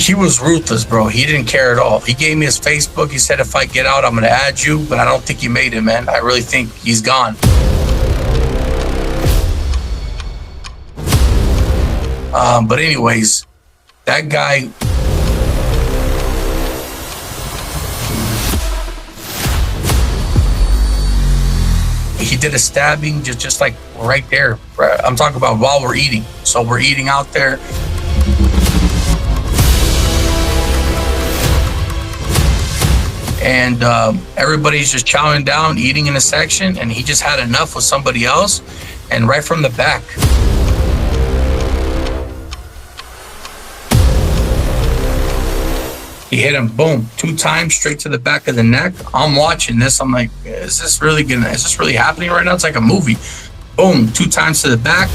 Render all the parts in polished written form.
He was ruthless, bro. He didn't care at all. He gave me his Facebook. He said, if I get out, I'm going to add you. But I don't think he made it, man. I really think he's gone. But anyways, that guy... He did a stabbing just like right there. I'm talking about while we're eating. So we're eating out there. And everybody's just chowing down, eating in a section, and he just had enough with somebody else, and right from the back. He hit him, boom, 2 times straight to the back of the neck. I'm watching this. I'm like, is this really happening right now? It's like a movie. Boom, 2 times to the back.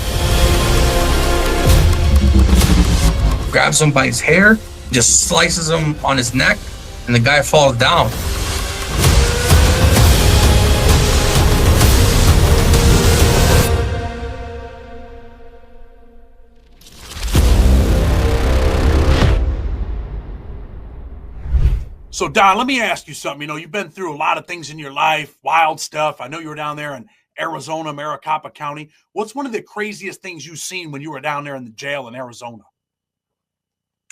Grabs him by his hair, just slices him on his neck, and the guy falls down. So, Don, let me ask you something. You know, you've been through a lot of things in your life, wild stuff. I know you were down there in Arizona, Maricopa County. What's one of the craziest things you've seen when you were down there in the jail in Arizona?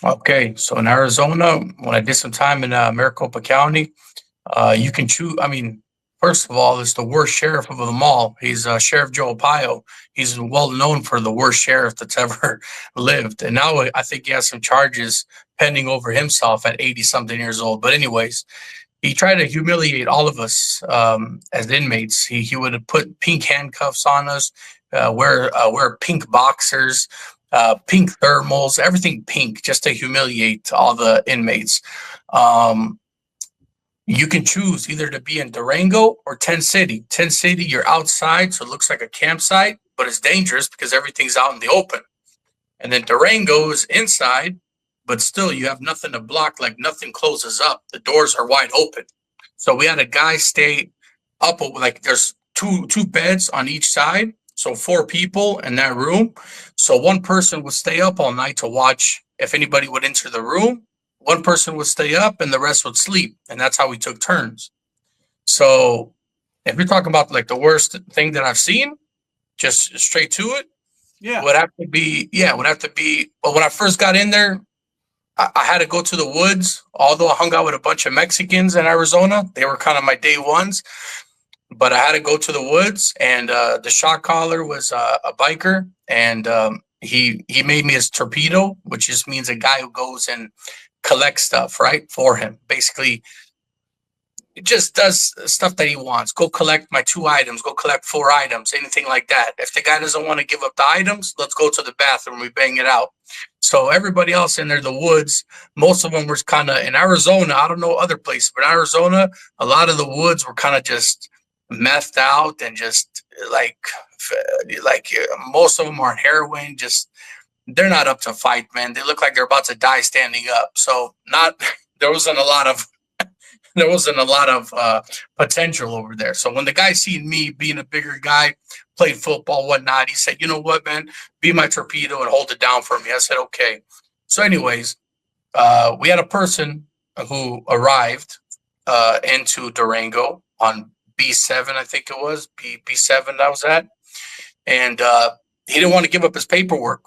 Okay, so in Arizona, when I did some time in Maricopa County, you can choose. I mean, first of all, it's the worst sheriff of them all. He's Sheriff Joe Arpaio. He's well known for the worst sheriff that's ever lived. And now I think he has some charges pending over himself at 80-something years old. But anyways, he tried to humiliate all of us as inmates. He would have put pink handcuffs on us, wear pink boxers, pink thermals, everything pink, just to humiliate all the inmates. You can choose either to be in Durango or Tent City. Tent City, you're outside, so it looks like a campsite, but it's dangerous because everything's out in the open. And then Durango is inside, but still you have nothing to block, like nothing closes up. The doors are wide open. So we had a guy stay up, like there's two beds on each side. So 4 people in that room. So one person would stay up all night to watch if anybody would enter the room. One person would stay up and the rest would sleep. And that's how we took turns. So if you're talking about like the worst thing that I've seen, just straight to it, would have to be, well, when I first got in there, I had to go to the woods, although I hung out with a bunch of Mexicans in Arizona. They were kind of my day ones. But I had to go to the woods, and the shot caller was a biker, and he made me his torpedo, which just means a guy who goes and collects stuff, right, for him. Basically, it just does stuff that he wants. Go collect my 2 items, go collect 4 items, anything like that. If the guy doesn't want to give up the items, let's go to the bathroom, we bang it out. So everybody else in there, the woods, most of them were kind of, in Arizona, I don't know other places, but in Arizona, a lot of the woods were kind of just methed out and just like most of them are on heroin. Just, they're not up to fight, man. They look like they're about to die standing up. So there wasn't a lot of potential over there. So when the guy seen me being a bigger guy, played football, whatnot, he said, you know what, man, be my torpedo and hold it down for me. I said, okay. So anyways, we had a person who arrived into Durango on B7, I think it was, B7 that was at. And he didn't want to give up his paperwork.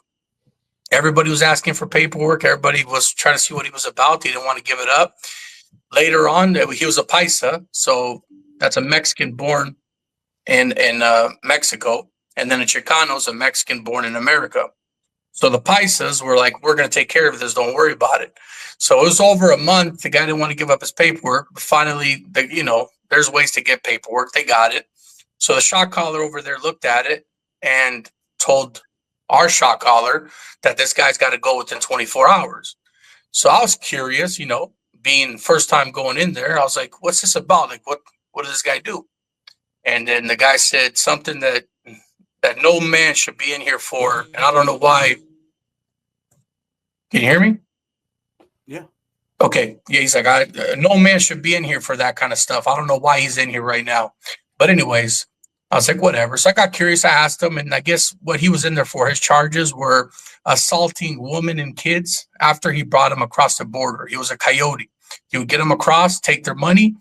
Everybody was asking for paperwork. Everybody was trying to see what he was about. He didn't want to give it up. Later on, he was a Paisa. So that's a Mexican born in Mexico. And then a Chicano is a Mexican born in America. So the Paisas were like, we're going to take care of this. Don't worry about it. So it was over a month. The guy didn't want to give up his paperwork. But finally, there's ways to get paperwork. They got it. So the shot caller over there looked at it and told our shot caller that this guy's got to go within 24 hours. So I was curious, being first time going in there. I was like, what's this about? Like, what does this guy do? And then the guy said something that no man should be in here for. And I don't know why. Can you hear me? Yeah. Okay. Yeah, he's like, no man should be in here for that kind of stuff. I don't know why he's in here right now. But anyways, I was like, whatever. So I got curious. I asked him, and I guess what he was in there for, his charges were assaulting women and kids after he brought them across the border. He was a coyote. He would get them across, take their money,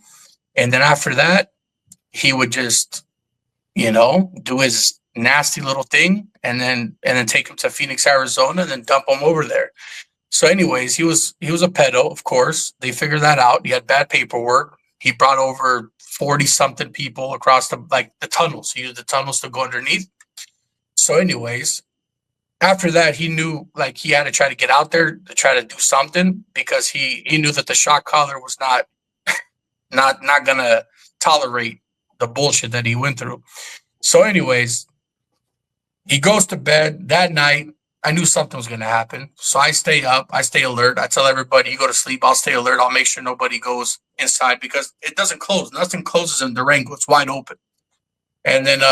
and then after that, he would just, do his nasty little thing, and then take him to Phoenix, Arizona, and then dump him over there. So, anyways, he was a pedo, of course. They figured that out. He had bad paperwork. He brought over 40 something people across the tunnels. He used the tunnels to go underneath. So, anyways, after that, he knew like he had to try to get out there to try to do something because he knew that the shot caller was not gonna tolerate the bullshit that he went through. So, anyways, he goes to bed that night. I knew something was gonna happen, so I stay up. I stay alert. I tell everybody, "You go to sleep. I'll stay alert. I'll make sure nobody goes inside because it doesn't close. Nothing closes in Durango. It's wide open." And then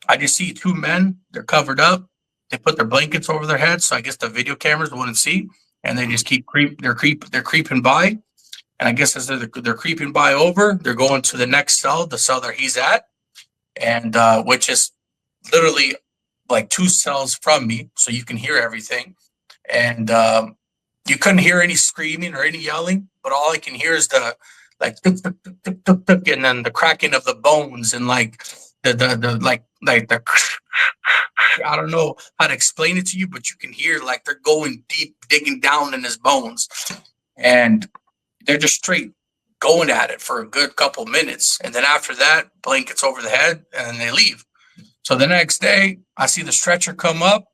I just see two men. They're covered up. They put their blankets over their heads, so I guess the video cameras wouldn't see. And they just keep They're creeping by. And I guess as they're creeping by over, they're going to the next cell, the cell that he's at, and which is literally like two cells from me, so you can hear everything. And you couldn't hear any screaming or any yelling, but all I can hear is the like tuk, tuk, tuk, tuk, tuk, tuk, and then the cracking of the bones and like the like the I don't know how to explain it to you, but you can hear like they're going deep, digging down in his bones, and they're just straight going at it for a good couple minutes. And then after that, blankets over the head, and then they leave. So the next day, I see the stretcher come up.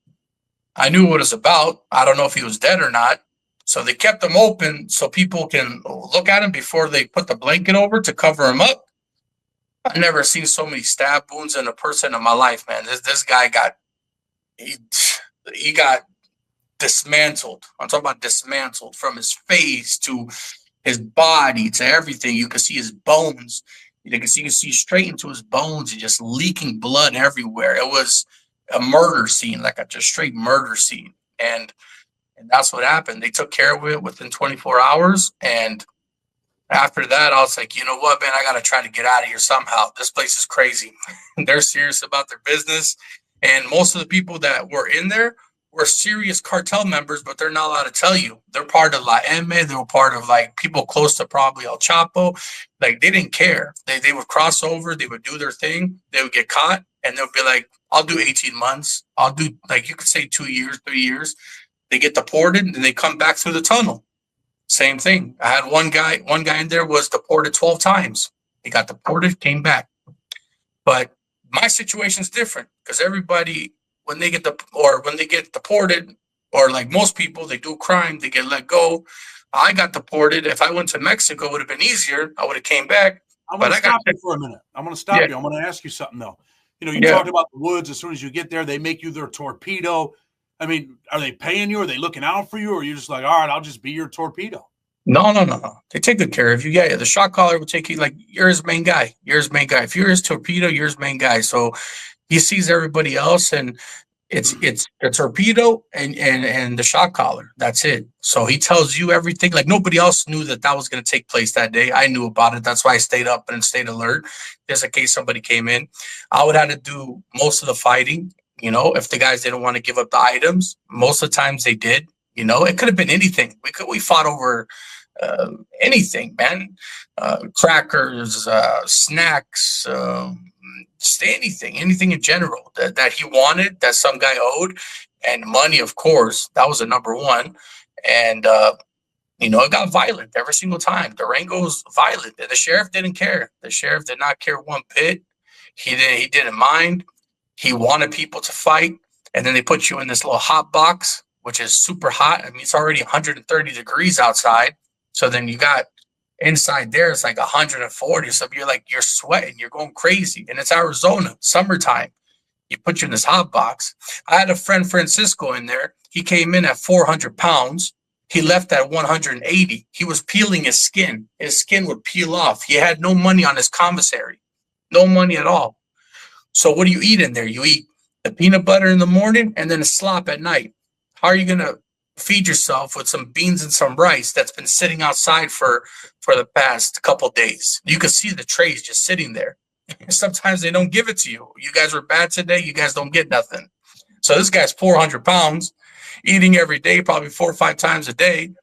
I knew what it was about. I don't know if he was dead or not. So they kept him open so people can look at him before they put the blanket over to cover him up. I've never seen so many stab wounds in a person in my life, man. This guy he got dismantled. I'm talking about dismantled from his face to his body to everything. You can see his bones. You can see straight into his bones and just leaking blood everywhere. It was a murder scene, like a just straight murder scene. And that's what happened. They took care of it within 24 hours. And after that, I was like, you know what, man, I got to try to get out of here somehow. This place is crazy. They're serious about their business. And most of the people that were in there were serious cartel members, but they're not allowed to tell you. They're part of La M. They were part of like people close to probably El Chapo. Like they didn't care. They would cross over. They would do their thing. They would get caught, and they'll be like, "I'll do 18 months. I'll do like you could say 2 years, 3 years." They get deported, and they come back through the tunnel. Same thing. I had one guy in there was deported 12 times. He got deported, came back. But my situation's different because everybody, when they get deported, or like most people, they do crime, they get let go. I got deported. If I went to Mexico, it would have been easier. I would have came back. I'm going to stop you for a minute. I'm going to stop you. I'm going to ask you something, though. You talked about the woods. As soon as you get there, they make you their torpedo. I mean, are they paying you? Are they looking out for you? Or are you just like, all right, I'll just be your torpedo? No. They take good care of you. Yeah, the shot caller will take you like you're his main guy. You're his main guy. If you're his torpedo, you're his main guy. So he sees everybody else, and it's the torpedo and the shot caller. That's it. So he tells you everything. Like nobody else knew that was going to take place that day. I knew about it. That's why I stayed up and stayed alert, just in case somebody came in. I would have to do most of the fighting. If the guys didn't want to give up the items, most of the times they did. It could have been anything. We fought over anything, man. Crackers, snacks, just anything in general that he wanted, that some guy owed, and money, of course. That was the number one. And it got violent every single time. Durango's violent, and the sheriff didn't care. The sheriff did not care one bit. He didn't mind. He wanted people to fight, and then they put you in this little hot box, which is super hot. I mean, it's already 130 degrees outside. So then you got inside there, it's like 140. So you're sweating, you're going crazy. And it's Arizona, summertime. You put you in this hot box. I had a friend, Francisco, in there. He came in at 400 pounds. He left at 180. He was peeling his skin. His skin would peel off. He had no money on his commissary. No money at all. So what do you eat in there? You eat the peanut butter in the morning and then a slop at night. How are you going to feed yourself with some beans and some rice that's been sitting outside for the past couple days? You can see the trays just sitting there. Sometimes they don't give it to you. You guys were bad today. You guys don't get nothing. So this guy's 400 pounds, eating every day, probably 4 or 5 times a day. And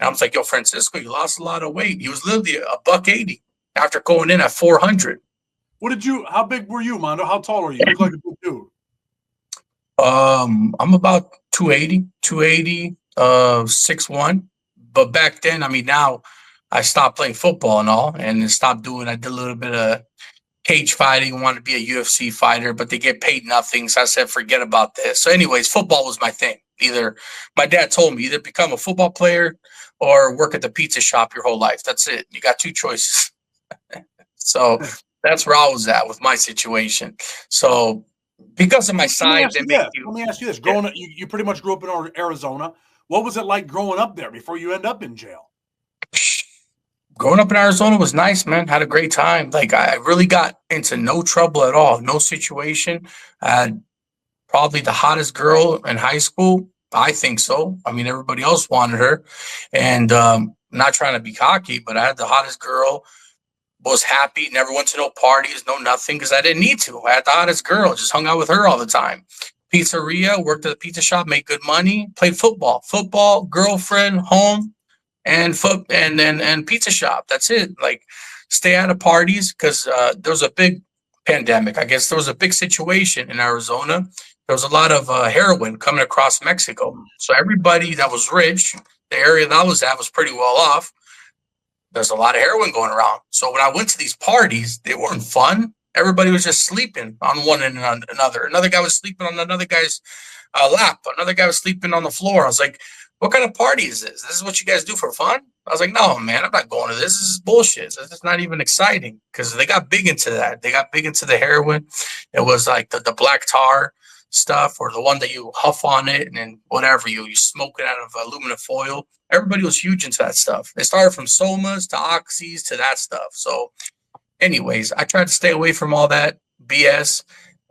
I was like, yo, Francisco, you lost a lot of weight. He was literally a buck 80 after going in at 400. How big were you, Mondo? How tall are you? You look like a big dude. I'm about 280, 6'1". But back then, I mean, now I stopped playing football and all, and I did a little bit of cage fighting, wanted to be a UFC fighter, but they get paid nothing. So I said, forget about this. So anyways, football was my thing. My dad told me, either become a football player or work at the pizza shop your whole life. That's it. You got two choices. So that's where I was at with my situation. So because of my size, let me ask you this. Growing up, you pretty much grew up in Arizona. What was it like growing up there before you end up in jail? Growing up in Arizona was nice, man. Had a great time. Like, I really got into no trouble at all. No situation. I had probably the hottest girl in high school. I think so. I mean, everybody else wanted her. And not trying to be cocky, but I had the hottest girl, was happy, never went to no parties, no nothing, because I didn't need to. I had the hottest girl, just hung out with her all the time. Pizzeria, worked at the pizza shop, made good money, played football, girlfriend, home, and pizza shop. That's it. Like, stay out of parties, because there was a big pandemic. I guess there was a big situation in Arizona. There was a lot of heroin coming across Mexico. So everybody that was rich, the area that I was at was pretty well off. There's a lot of heroin going around. So when I went to these parties, they weren't fun. Everybody was just sleeping on one and on another. Another guy was sleeping on another guy's lap. Another guy was sleeping on the floor. I was like, what kind of party is this? This is what you guys do for fun? I was like, no, man, I'm not going to this. This is bullshit. This is not even exciting, because they got big into that. They got big into the heroin. It was like the black tar stuff, or the one that you huff on it and then whatever, you smoke it out of aluminum foil. Everybody was huge into that stuff. They started from somas to oxys to that stuff. So anyways, I tried to stay away from all that BS.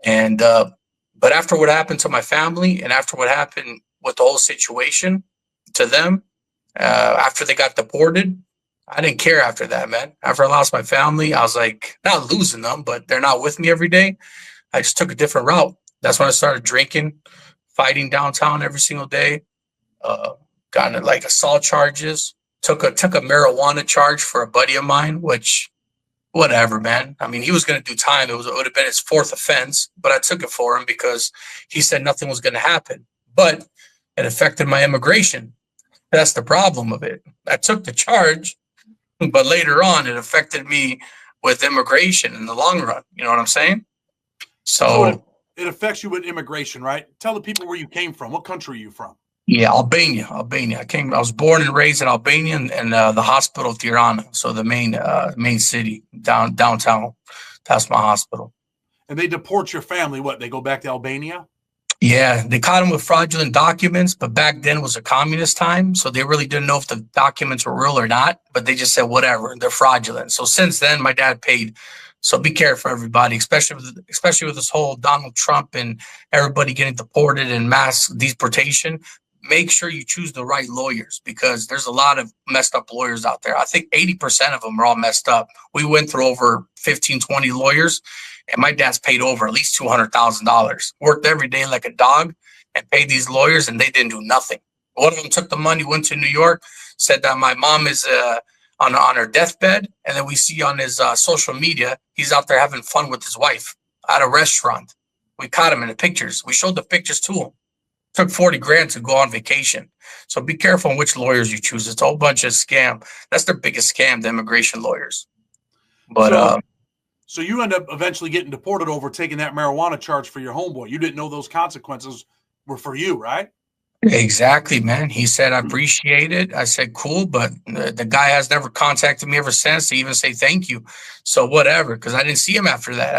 And but after what happened to my family, and after what happened with the whole situation to them, after they got deported, I didn't care after that, man. After I lost my family, I was like, not losing them, but they're not with me every day. I just took a different route. That's when I started drinking, fighting downtown every single day. Got into like assault charges. Took a marijuana charge for a buddy of mine, which, whatever, man. I mean, he was going to do time. It would have been his fourth offense, but I took it for him because he said nothing was going to happen. But it affected my immigration. That's the problem of it. I took the charge, but later on, it affected me with immigration in the long run. You know what I'm saying? So it affects you with immigration, right? Tell the people where you came from. What country are you from? Yeah, Albania. I was born and raised in Albania, and the hospital of Tirana. So the main city downtown. That's my hospital. And they deport your family. What? They go back to Albania? Yeah, they caught him with fraudulent documents, but back then was a communist time, so they really didn't know if the documents were real or not. But they just said whatever, they're fraudulent. So since then, my dad paid. So be careful, everybody, especially with this whole Donald Trump and everybody getting deported and mass deportation. Make sure you choose the right lawyers, because there's a lot of messed up lawyers out there. I think 80% of them are all messed up. We went through over 15, 20 lawyers, and my dad's paid over at least $200,000. Worked every day like a dog and paid these lawyers, and they didn't do nothing. One of them took the money, went to New York, said that my mom is on her deathbed, and then we see on his social media, he's out there having fun with his wife at a restaurant. We caught him in the pictures. We showed the pictures to him. Took 40 grand to go on vacation. So be careful on which lawyers you choose. It's a whole bunch of scam. That's their biggest scam, the immigration lawyers. But so you end up eventually getting deported over taking that marijuana charge for your homeboy. You didn't know those consequences were for you, right? Exactly, man. He said, I appreciate it. I said, cool, but the guy has never contacted me ever since to even say thank you. So whatever, because I didn't see him after that.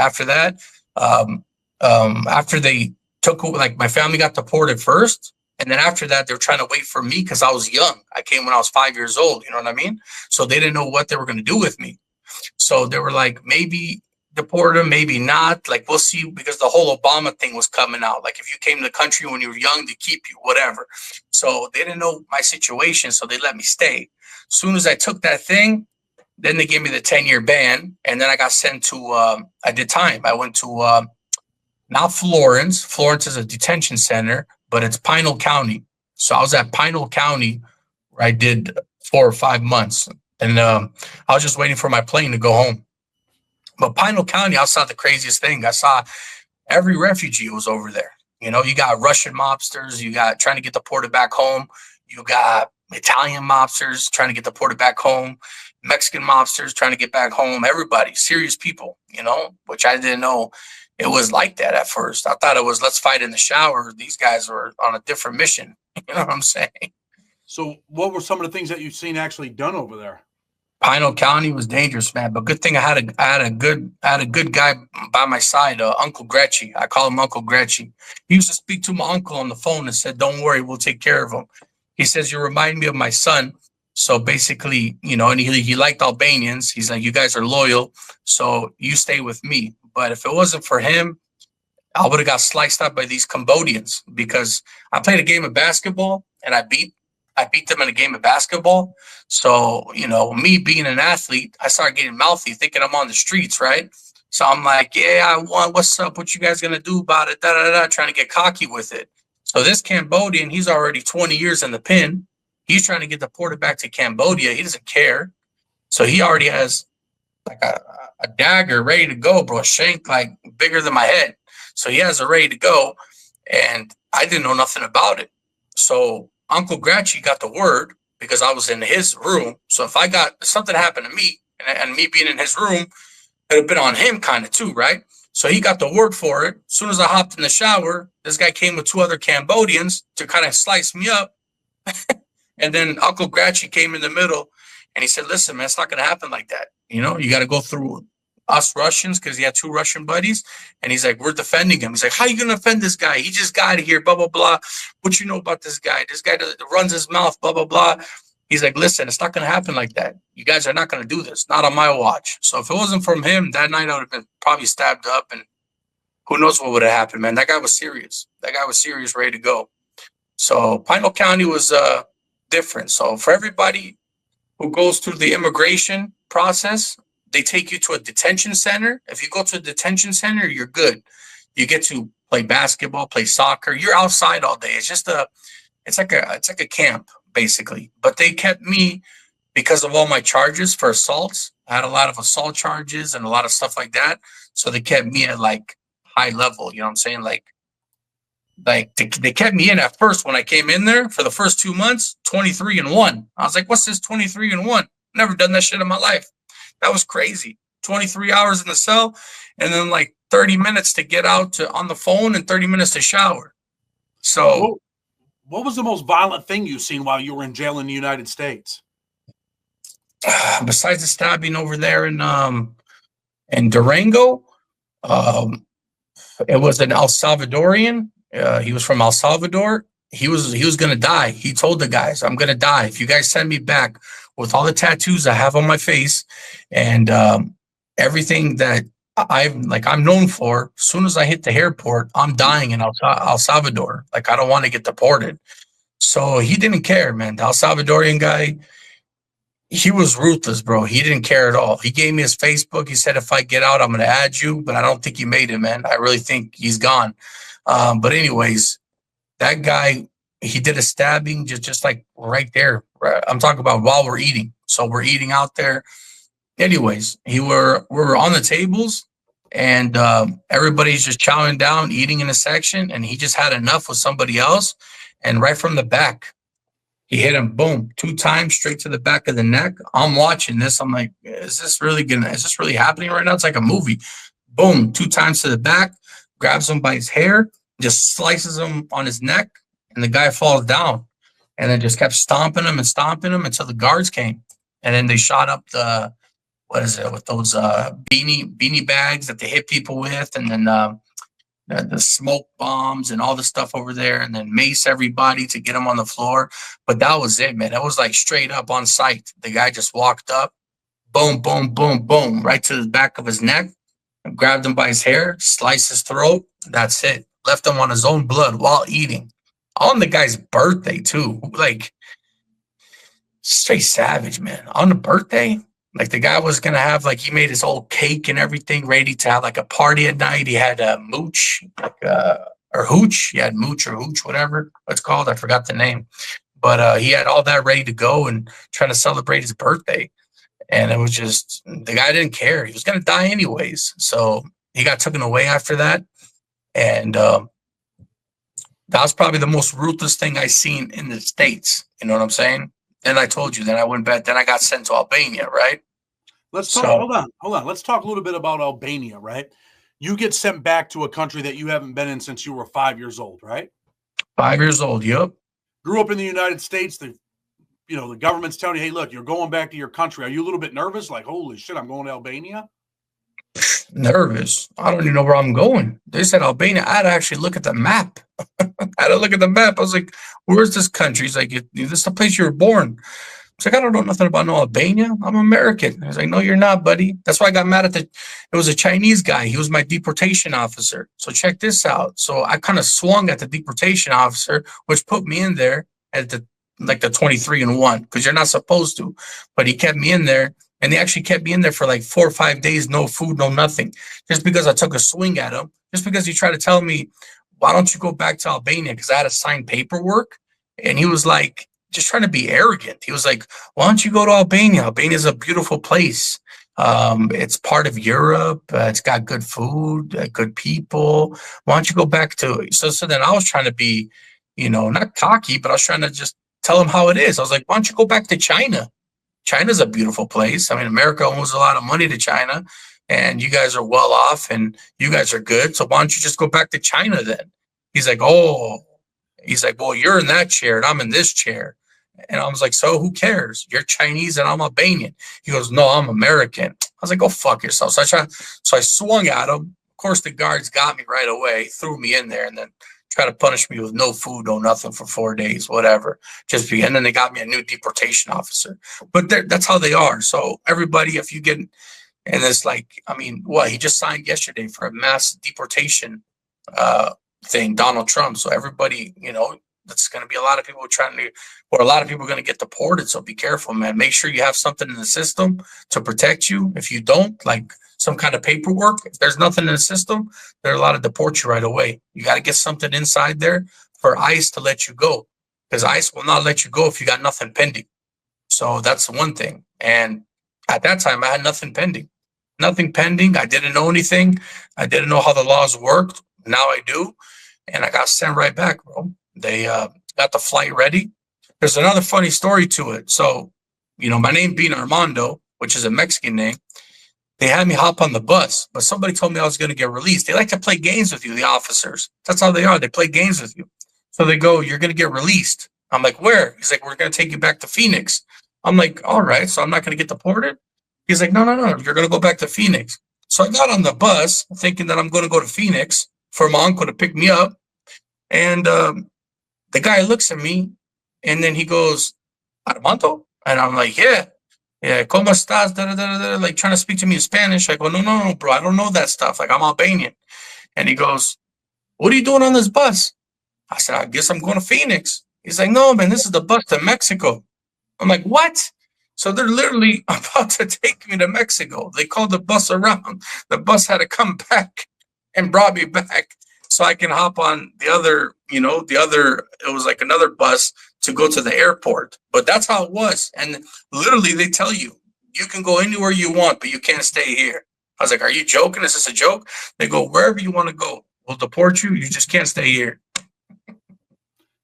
After they took, like, my family got deported first, and then after that, they were trying to wait for me because I was young. I came when I was 5 years old. You know what I mean? So they didn't know what they were going to do with me. So they were like, maybe deport him, maybe not. Like, we'll see, because the whole Obama thing was coming out. Like, if you came to the country when you were young, they keep you, whatever. So they didn't know my situation, so they let me stay. As soon as I took that thing, Then they gave me the 10-year ban, and then I got sent to. I did time. I went to not Florence. Florence is a detention center, but it's Pinal County. So I was at Pinal County, where I did 4 or 5 months, and I was just waiting for my plane to go home. But Pinal County, I saw the craziest thing. I saw every refugee was over there. You know, you got Russian mobsters, you got trying to get deported back home, you got Italian mobsters trying to get deported back home, Mexican mobsters trying to get back home. Everybody, serious people, you know, which I didn't know it was like that at first. I thought it was let's fight in the shower. These guys were on a different mission. You know what I'm saying? So what were some of the things that you've seen actually done over there? Pinal County was dangerous, man. But good thing I had a good guy by my side, Uncle Gretchy. I call him Uncle Gretchy. He used to speak to my uncle on the phone and said, "Don't worry, we'll take care of him." He says, "You remind me of my son." So basically, you know, and he liked Albanians. He's like, "You guys are loyal, so you stay with me." But if it wasn't for him, I would have got sliced up by these Cambodians because I played a game of basketball and I beat them in a game of basketball. So, you know, me being an athlete, I started getting mouthy, thinking I'm on the streets, right? So I'm like, yeah, I won. What's up? What you guys gonna do about it? Da da da. Trying to get cocky with it. So this Cambodian, he's already 20 years in the pen. He's trying to get deported back to Cambodia. He doesn't care. So he already has like a dagger ready to go, bro. A shank like bigger than my head. So he has it ready to go. And I didn't know nothing about it. So Uncle Gratchy got the word because I was in his room. So if something happened to me and me being in his room, it would have been on him kind of too, right? So he got the word for it. As soon as I hopped in the shower, this guy came with 2 other Cambodians to kind of slice me up. And then Uncle Gratchy came in the middle and he said, "Listen, man, it's not going to happen like that. You know, you got to go through us Russians," because he had 2 Russian buddies. And he's like, "We're defending him." He's like, "How you going to defend this guy? He just got here, blah, blah, blah. What you know about this guy? This guy runs his mouth, blah, blah, blah." He's like, "Listen, it's not going to happen like that. You guys are not going to do this. Not on my watch." So if it wasn't from him, that night I would have been probably stabbed up and who knows what would have happened, man. That guy was serious. That guy was serious, ready to go. So Pinal County was different. So for everybody who goes through the immigration process, they take you to a detention center. If you go to a detention center, you're good. You get to play basketball, play soccer. You're outside all day. It's like a camp basically. But they kept me because of all my charges for assaults. I had a lot of assault charges and a lot of stuff like that. So they kept me at like high level. You know what I'm saying? Like they kept me in at first when I came in there for the first 2 months, 23-1. I was like, "What's this 23-1? Never done that shit in my life." That was crazy. 23 hours in the cell and then like 30 minutes to get out to on the phone and 30 minutes to shower. So what was the most violent thing you've seen while you were in jail in the United States? Besides the stabbing over there in Durango, it was an El Salvadorian. He was from El Salvador. He was gonna die. He told the guys, "I'm gonna die if you guys send me back with all the tattoos I have on my face and everything that I'm known for. As soon as I hit the airport, I'm dying in El Salvador. Like I don't want to get deported." So he didn't care, man. The El Salvadorian guy, he was ruthless, bro. He didn't care at all. He gave me his Facebook. He said, "If I get out, I'm gonna add you," but I don't think he made it, man. I really think he's gone. But anyways, that guy, he did a stabbing just like right there. I'm talking about while we're eating. So we're eating out there. Anyways, we were on the tables and everybody's just chowing down, eating in a section, and he just had enough with somebody else. And right from the back, he hit him, boom, 2 times straight to the back of the neck. I'm watching this. I'm like, is this really happening right now? It's like a movie. Boom, 2 times to the back, grabs him by his hair, just slices him on his neck, and the guy falls down. And then just kept stomping him until the guards came. And then they shot up with those beanie bags that they hit people with, and then the smoke bombs and all the stuff over there, and then mace everybody to get them on the floor. But that was it, man. It was like straight up on sight. The guy just walked up, boom, boom, boom, boom, right to the back of his neck, and grabbed him by his hair, sliced his throat. That's it. Left him on his own blood while eating. On the guy's birthday, too. Like, straight savage, man. On the birthday, Like the guy was gonna have like he made his whole cake and everything ready to have like a party at night. He had a mooch, like or hooch. He had mooch or hooch, whatever it's called. I forgot the name. But he had all that ready to go and trying to celebrate his birthday. And it was just the guy didn't care. He was gonna die anyways. So he got taken away after that. And that was probably the most ruthless thing I seen in the States. You know what I'm saying? Then I told you, then I went back, then I got sent to Albania, right? Let's talk. Hold on. Let's talk a little bit about Albania, right? You get sent back to a country that you haven't been in since you were 5 years old, right? 5 years old. Yep. Grew up in the United States. The government's telling you, hey, look, you're going back to your country. Are you a little bit nervous? Like, holy shit, I'm going to Albania? Nervous. I don't even know where I'm going. They said Albania. I had to actually look at the map. I had to look at the map. I was like, where's this country? He's like, this is the place you were born. It's like, I don't know nothing about no Albania. I'm American. I was like, no, you're not, buddy. That's why I got mad at it was a Chinese guy. He was my deportation officer. So check this out. So I kind of swung at the deportation officer, which put me in there at the 23-1, because you're not supposed to. But he kept me in there. And they actually kept me in there for like 4 or 5 days, no food, no nothing, just because I took a swing at him, just because he tried to tell me, why don't you go back to Albania? Because I had to sign paperwork. And he was like, just trying to be arrogant. He was like, why don't you go to Albania? Albania is a beautiful place. It's part of Europe. It's got good food, good people. Why don't you go back to it? So then I was trying to be, not cocky, but I was trying to just tell him how it is. I was like, why don't you go back to China? China's a beautiful place. I mean, America owes a lot of money to China, and you guys are well off, and you guys are good. So why don't you just go back to China then? He's like, well, you're in that chair, and I'm in this chair. And I was like, so who cares? You're Chinese, and I'm Albanian. He goes, no, I'm American. I was like, go fuck yourself. So I swung at him. Of course, the guards got me right away, threw me in there, and then try to punish me with no food, no nothing for 4 days, whatever. And then they got me a new deportation officer. But that's how they are. So everybody, if you get, and it's like, I mean, he just signed yesterday for a mass deportation thing, Donald Trump. So everybody, that's going to be a lot of people a lot of people are going to get deported. So be careful, man. Make sure you have something in the system to protect you. If you don't, like some kind of paperwork, if there's nothing in the system, they're allowed to deport you right away. You got to get something inside there for ICE to let you go, because ICE will not let you go if you got nothing pending. So that's one thing. And at that time, I had nothing pending. Nothing pending. I didn't know anything. I didn't know how the laws worked. Now I do. And I got sent right back, bro. They got the flight ready. There's another funny story to it. So, my name being Armando, which is a Mexican name, they had me hop on the bus, but somebody told me I was going to get released. They like to play games with you, the officers. That's how they are. They play games with you. So they go, you're going to get released. I'm like, where? He's like, we're going to take you back to Phoenix. I'm like, all right, so I'm not going to get deported? He's like, no, you're going to go back to Phoenix. So I got on the bus thinking that I'm going to go to Phoenix for my uncle to pick me up. And the guy looks at me, and then he goes, Armando? And I'm like, yeah, ¿cómo estás? Da, da, da, da, like trying to speak to me in Spanish. I go, no, bro, I don't know that stuff. Like, I'm Albanian. And he goes, what are you doing on this bus? I said, I guess I'm going to Phoenix. He's like, no, man, this is the bus to Mexico. I'm like, what? So they're literally about to take me to Mexico. They called the bus around. The bus had to come back and brought me back so I can hop on the other, it was like another bus to go to the airport. But that's how it was. And literally they tell you, you can go anywhere you want, but you can't stay here. I was like, are you joking? Is this a joke? They go, wherever you want to go, we'll deport you. You just can't stay here.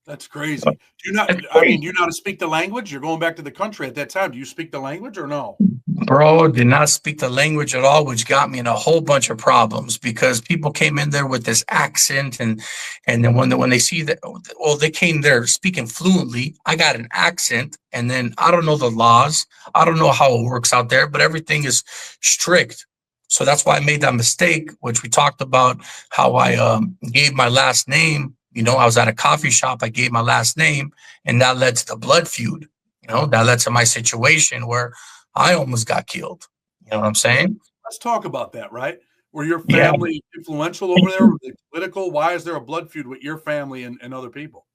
That's crazy. Do you not speak the language? You're going back to the country at that time. Do you speak the language or no? Bro, did not speak the language at all, which got me in a whole bunch of problems because people came in there with this accent, and then when they see that, well, they came there speaking fluently. I got an accent, and then I don't know the laws. I don't know how it works out there, but everything is strict. So that's why I made that mistake, which we talked about, how I gave my last name. I was at a coffee shop. I gave my last name, and that led to the blood feud. That led to my situation where I almost got killed. You know what I'm saying? Let's talk about that, right? Were your family influential over there? Were they political? Why is there a blood feud with your family and other people?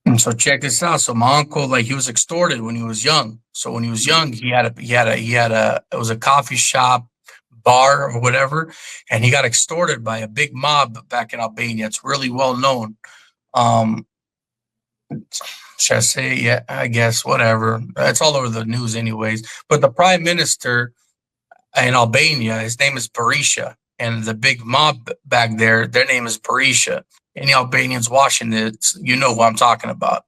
And so check this out. So my uncle, like he was extorted when he was young. So when he was young, it was a coffee shop, bar or whatever, and he got extorted by a big mob back in Albania. It's really well known. Um, should I say? Yeah, I guess whatever. It's all over the news, anyways. But the prime minister in Albania, his name is Berisha, and the big mob back there, their name is Berisha. Any Albanians watching this, you know who I'm talking about.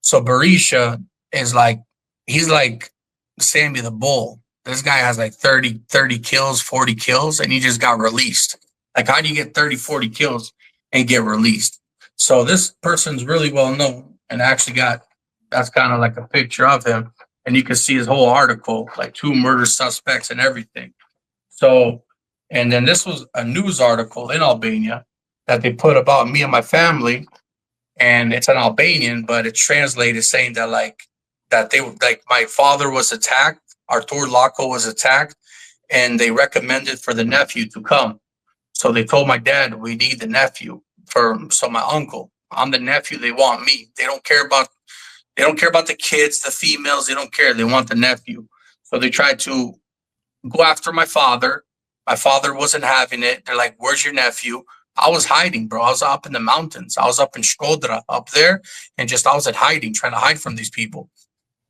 So Berisha is like, he's like Sammy the Bull. This guy has like 30 kills, 40 kills, and he just got released. Like, how do you get 30, 40 kills and get released? So this person's really well known and actually that's kind of like a picture of him. And you can see his whole article, like 2 murder suspects and everything. So, and then this was a news article in Albania that they put about me and my family, and it's an Albanian, but it's translated saying that like my father was attacked, Artur Lako was attacked, and they recommended for the nephew to come. So they told my dad, we need the nephew so my uncle. I'm the nephew, they want me. They don't care about the kids, the females, they don't care. They want the nephew. So they tried to go after my father. My father wasn't having it. They're like, where's your nephew? I was hiding, bro. I was up in the mountains. I was up in Shkodra up there, and I was at hiding, trying to hide from these people.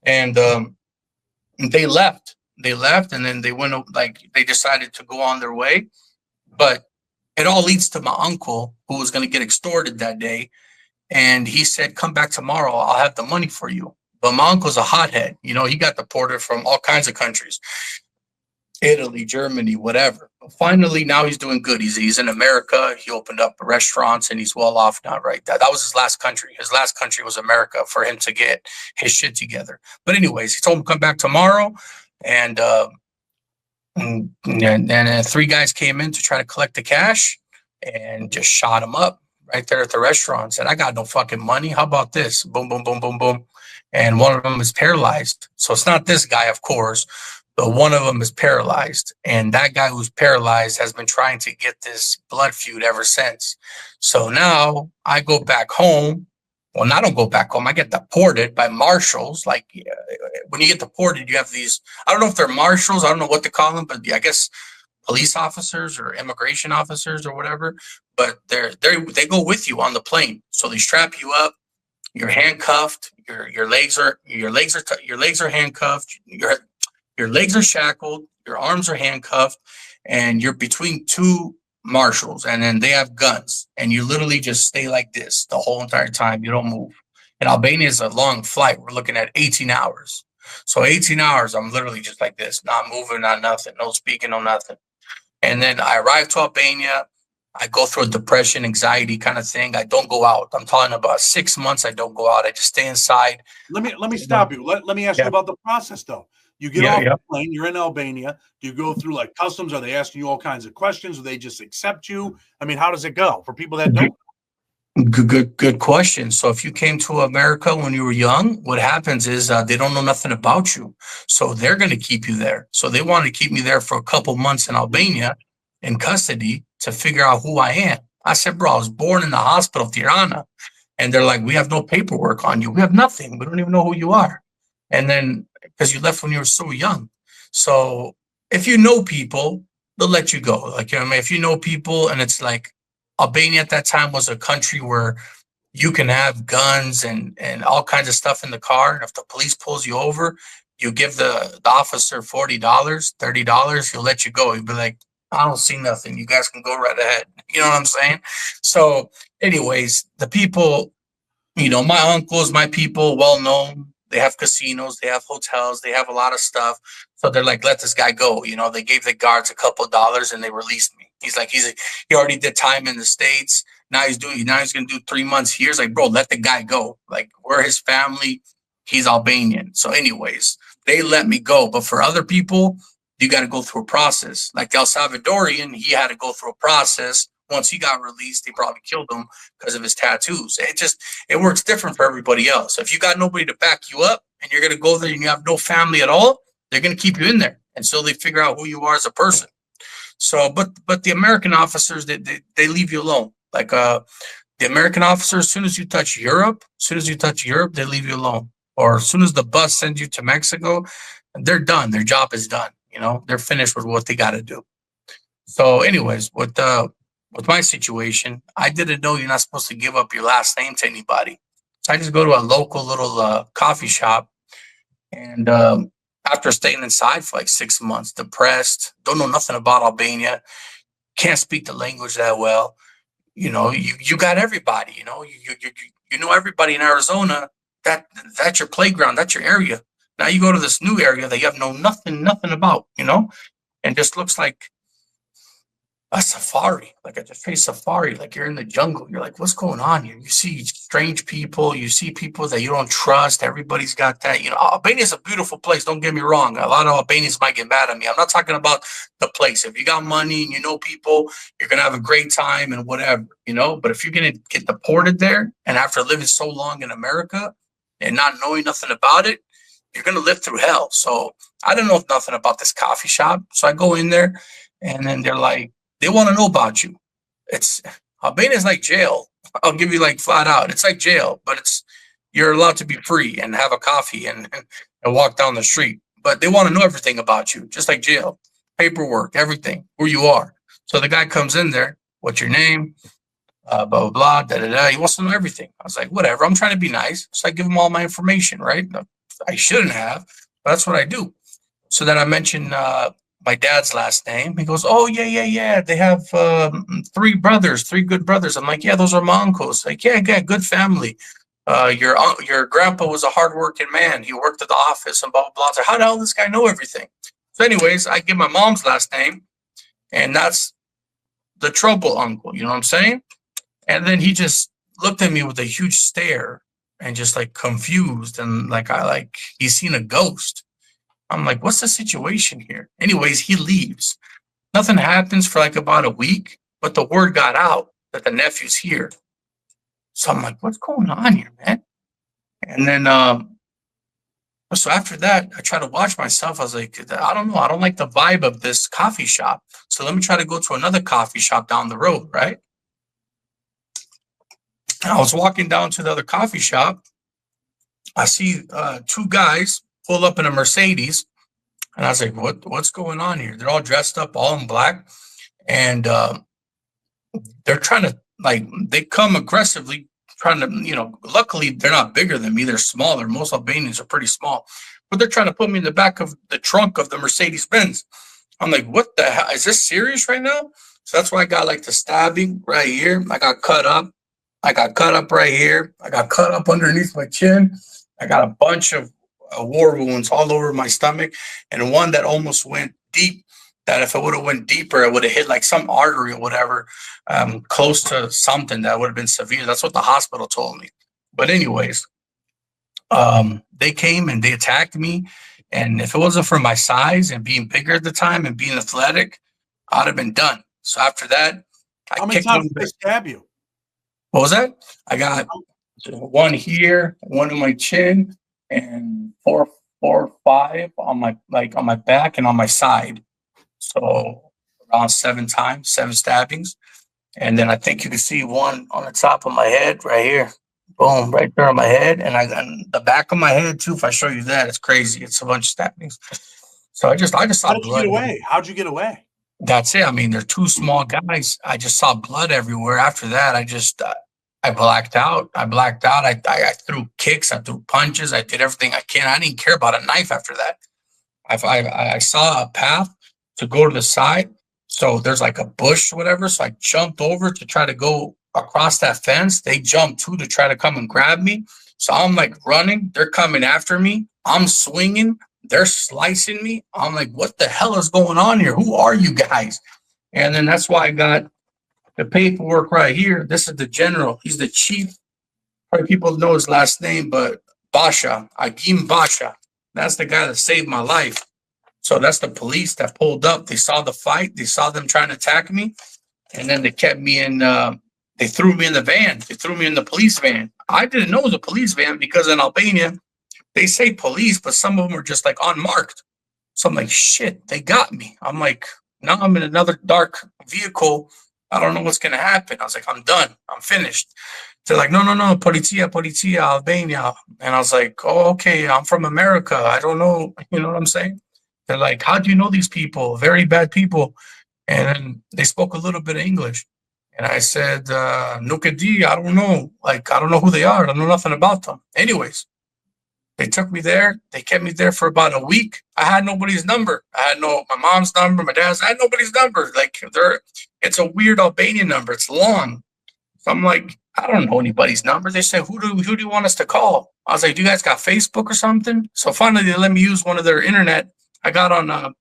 And they left. They left, and then they decided to go on their way. But it all leads to my uncle, who was going to get extorted that day. And he said, come back tomorrow. I'll have the money for you. But my uncle's a hothead. He got deported from all kinds of countries. Italy, Germany, whatever. But finally, now he's doing good. He's in America. He opened up restaurants and he's well off now, right? That was his last country. His last country was America for him to get his shit together. But anyways, he told him to come back tomorrow. And then 3 guys came in to try to collect the cash and just shot him up right there at the restaurant. Said, I got no fucking money. How about this? Boom, boom, boom, boom, boom. And one of them is paralyzed. So it's not this guy, of course. But one of them is paralyzed, and that guy who's paralyzed has been trying to get this blood feud ever since. So now I go back home. Well, I don't go back home. I get deported by marshals. Like when you get deported, you have these, I don't know if they're marshals. I don't know what to call them, but I guess police officers or immigration officers or whatever. But they go with you on the plane. So they strap you up. You're handcuffed. Your legs are handcuffed. Your legs are shackled, your arms are handcuffed, and you're between 2 marshals, and then they have guns, and you literally just stay like this the whole entire time. You don't move. And Albania is a long flight. We're looking at 18 hours. So 18 hours, I'm literally just like this, not moving, not nothing, no speaking, no nothing. And then I arrive to Albania. I go through a depression, anxiety kind of thing. I don't go out. I'm talking about 6 months. I don't go out. I just stay inside. Let me stop you. Let me ask you about the process, though. You get off the plane, you're in Albania. Do you go through like customs? Are they asking you all kinds of questions? Do they just accept you? I mean, how does it go for people that don't? Good question. So if you came to America when you were young, what happens is they don't know nothing about you. So they're going to keep you there. So they wanted to keep me there for a couple months in Albania in custody to figure out who I am. I said, bro, I was born in the hospital, Tirana. And they're like, we have no paperwork on you. We have nothing. We don't even know who you are. And then because you left when you were so young. So if you know people, they'll let you go. Like, you know what I mean? If you know people, and it's like Albania at that time was a country where you can have guns and all kinds of stuff in the car. And if the police pulls you over, you give the officer $40, $30, he'll let you go. He'll be like, I don't see nothing. You guys can go right ahead. You know what I'm saying? So anyways, the people, my uncles, my people, well known. They have casinos, they have hotels, they have a lot of stuff. So they're like, let this guy go. They gave the guards a couple of dollars and they released me. He already did time in the States. Now he's going to do 3 months here. It's like, bro, let the guy go. Like, we're his family. He's Albanian. So anyways, they let me go. But for other people, you got to go through a process. Like the El Salvadorian, he had to go through a process. Once he got released, they probably killed him because of his tattoos. It works different for everybody else. So if you got nobody to back you up and you're going to go there and you have no family at all, they're going to keep you in there until they figure out who you are as a person. So, but the American officers, they leave you alone. Like The American officers, as soon as you touch Europe, they leave you alone. Or as soon as the bus sends you to Mexico, they're done. Their job is done. They're finished with what they got to do. So, anyways, with my situation, I didn't know you're not supposed to give up your last name to anybody. So I just go to a local little coffee shop, and after staying inside for like 6 months, depressed, don't know nothing about Albania, can't speak the language that well. You got everybody. You know everybody in Arizona. That's your playground. That's your area. Now you go to this new area that you have nothing about. And just looks like a safari, like a straight safari, like you're in the jungle. You're like, what's going on here? You see strange people, you see people that you don't trust. Everybody's got that. Albania is a beautiful place. Don't get me wrong. A lot of Albanians might get mad at me. I'm not talking about the place. If you got money and you know people, you're gonna have a great time and whatever, But if you're gonna get deported there, and after living so long in America and not knowing nothing about it, you're gonna live through hell. So I don't know nothing about this coffee shop. So I go in there, and then they're like, they want to know about you. Albania is like jail. I'll give you like flat out. It's like jail, but you're allowed to be free and have a coffee and walk down the street. But they want to know everything about you, just like jail. Paperwork, everything, who you are. So the guy comes in there, what's your name? Blah, blah, blah, da, da, da. He wants to know everything. I was like, whatever. I'm trying to be nice. So I give him all my information, right? I shouldn't have, but that's what I do. So then I mentioned my dad's last name. He goes, oh, yeah. They have 3 brothers, 3 good brothers. I'm like, yeah, those are my uncles. Like, yeah, good family. Your grandpa was a hardworking man. He worked at the office and blah, blah, blah. So how the hell does this guy know everything? So anyways, I give my mom's last name, and that's the trouble uncle. You know what I'm saying? And then he just looked at me with a huge stare and just like confused and like he's seen a ghost. I'm like, what's the situation here? Anyways, he leaves. Nothing happens for like about a week, but the word got out that the nephew's here. So I'm like, what's going on here, man? And then, so after that, I try to watch myself. I was like, I don't know. I don't like the vibe of this coffee shop. So let me try to go to another coffee shop down the road, right? I was walking down to the other coffee shop. I see 2 guys pull up in a Mercedes, and I was like, what's going on here? They're all dressed up, all in black, and they're trying to, like, they come aggressively trying to, luckily they're not bigger than me. They're smaller. Most Albanians are pretty small, but they're trying to put me in the back of the trunk of the Mercedes Benz. I'm like, what the hell? Is this serious right now? So that's why I got like the stabbing right here. I got cut up. Right here. I got cut up underneath my chin. I got a bunch of war wounds all over my stomach, and one that almost went deep, that if it would have went deeper, it would have hit like some artery or whatever, close to something that would have been severe. That's what the hospital told me. But anyways, they came and they attacked me, and if it wasn't for my size and being bigger at the time and being athletic, I'd have been done. So after that, how many times did they stab you? What was that? I got one here, one in my chin, and four or 5 on my back and on my side. So around 7 times, 7 stabbings. And then I think you can see one on the top of my head right here. Boom, right there on my head. And I got the back of my head too. If I show you that, it's crazy. It's a bunch of stabbings. So I just saw blood. How'd you get away? How'd you get away? That's it. I mean, they're 2 small guys. I just saw blood everywhere. After that, I blacked out. I threw kicks. I threw punches. I did everything I can. I didn't care about a knife after that. I saw a path to go to the side. So there's like a bush or whatever. So I jumped over to try to go across that fence. They jumped too to try to come and grab me. So I'm like running. They're coming after me. I'm swinging. They're slicing me. I'm like, what the hell is going on here? Who are you guys? And then that's why I got the paperwork right here. This is the general. He's the chief. Probably people know his last name, but Basha, Agim Basha. That's the guy that saved my life. So that's the police that pulled up. They saw the fight. They saw them trying to attack me. And then they kept me in, they threw me in the van. They threw me in the police van. I didn't know it was a police van because in Albania, they say police, but some of them are just like unmarked. So I'm like, shit, they got me. I'm like, now I'm in another dark vehicle I don't know what's going to happen. I was like, I'm done. I'm finished. They're like, no, no, no, Polizia, Albania. And I was like, oh, okay, I'm from America. I don't know. You know what I'm saying? They're like, how do you know these people? Very bad people. And then they spoke a little bit of English. And I said, Nunca di, I don't know. Like, I don't know who they are. I don't know nothing about them. Anyways, they took me there. They kept me there for about a week. I had nobody's number. I had my mom's number, my dad's. I had nobody's number. Like, it's a weird Albanian number. It's long. So I'm like, I don't know anybody's number. They said, who do you want us to call? I was like, do you guys got Facebook or something? So finally, they let me use one of their internet. I got on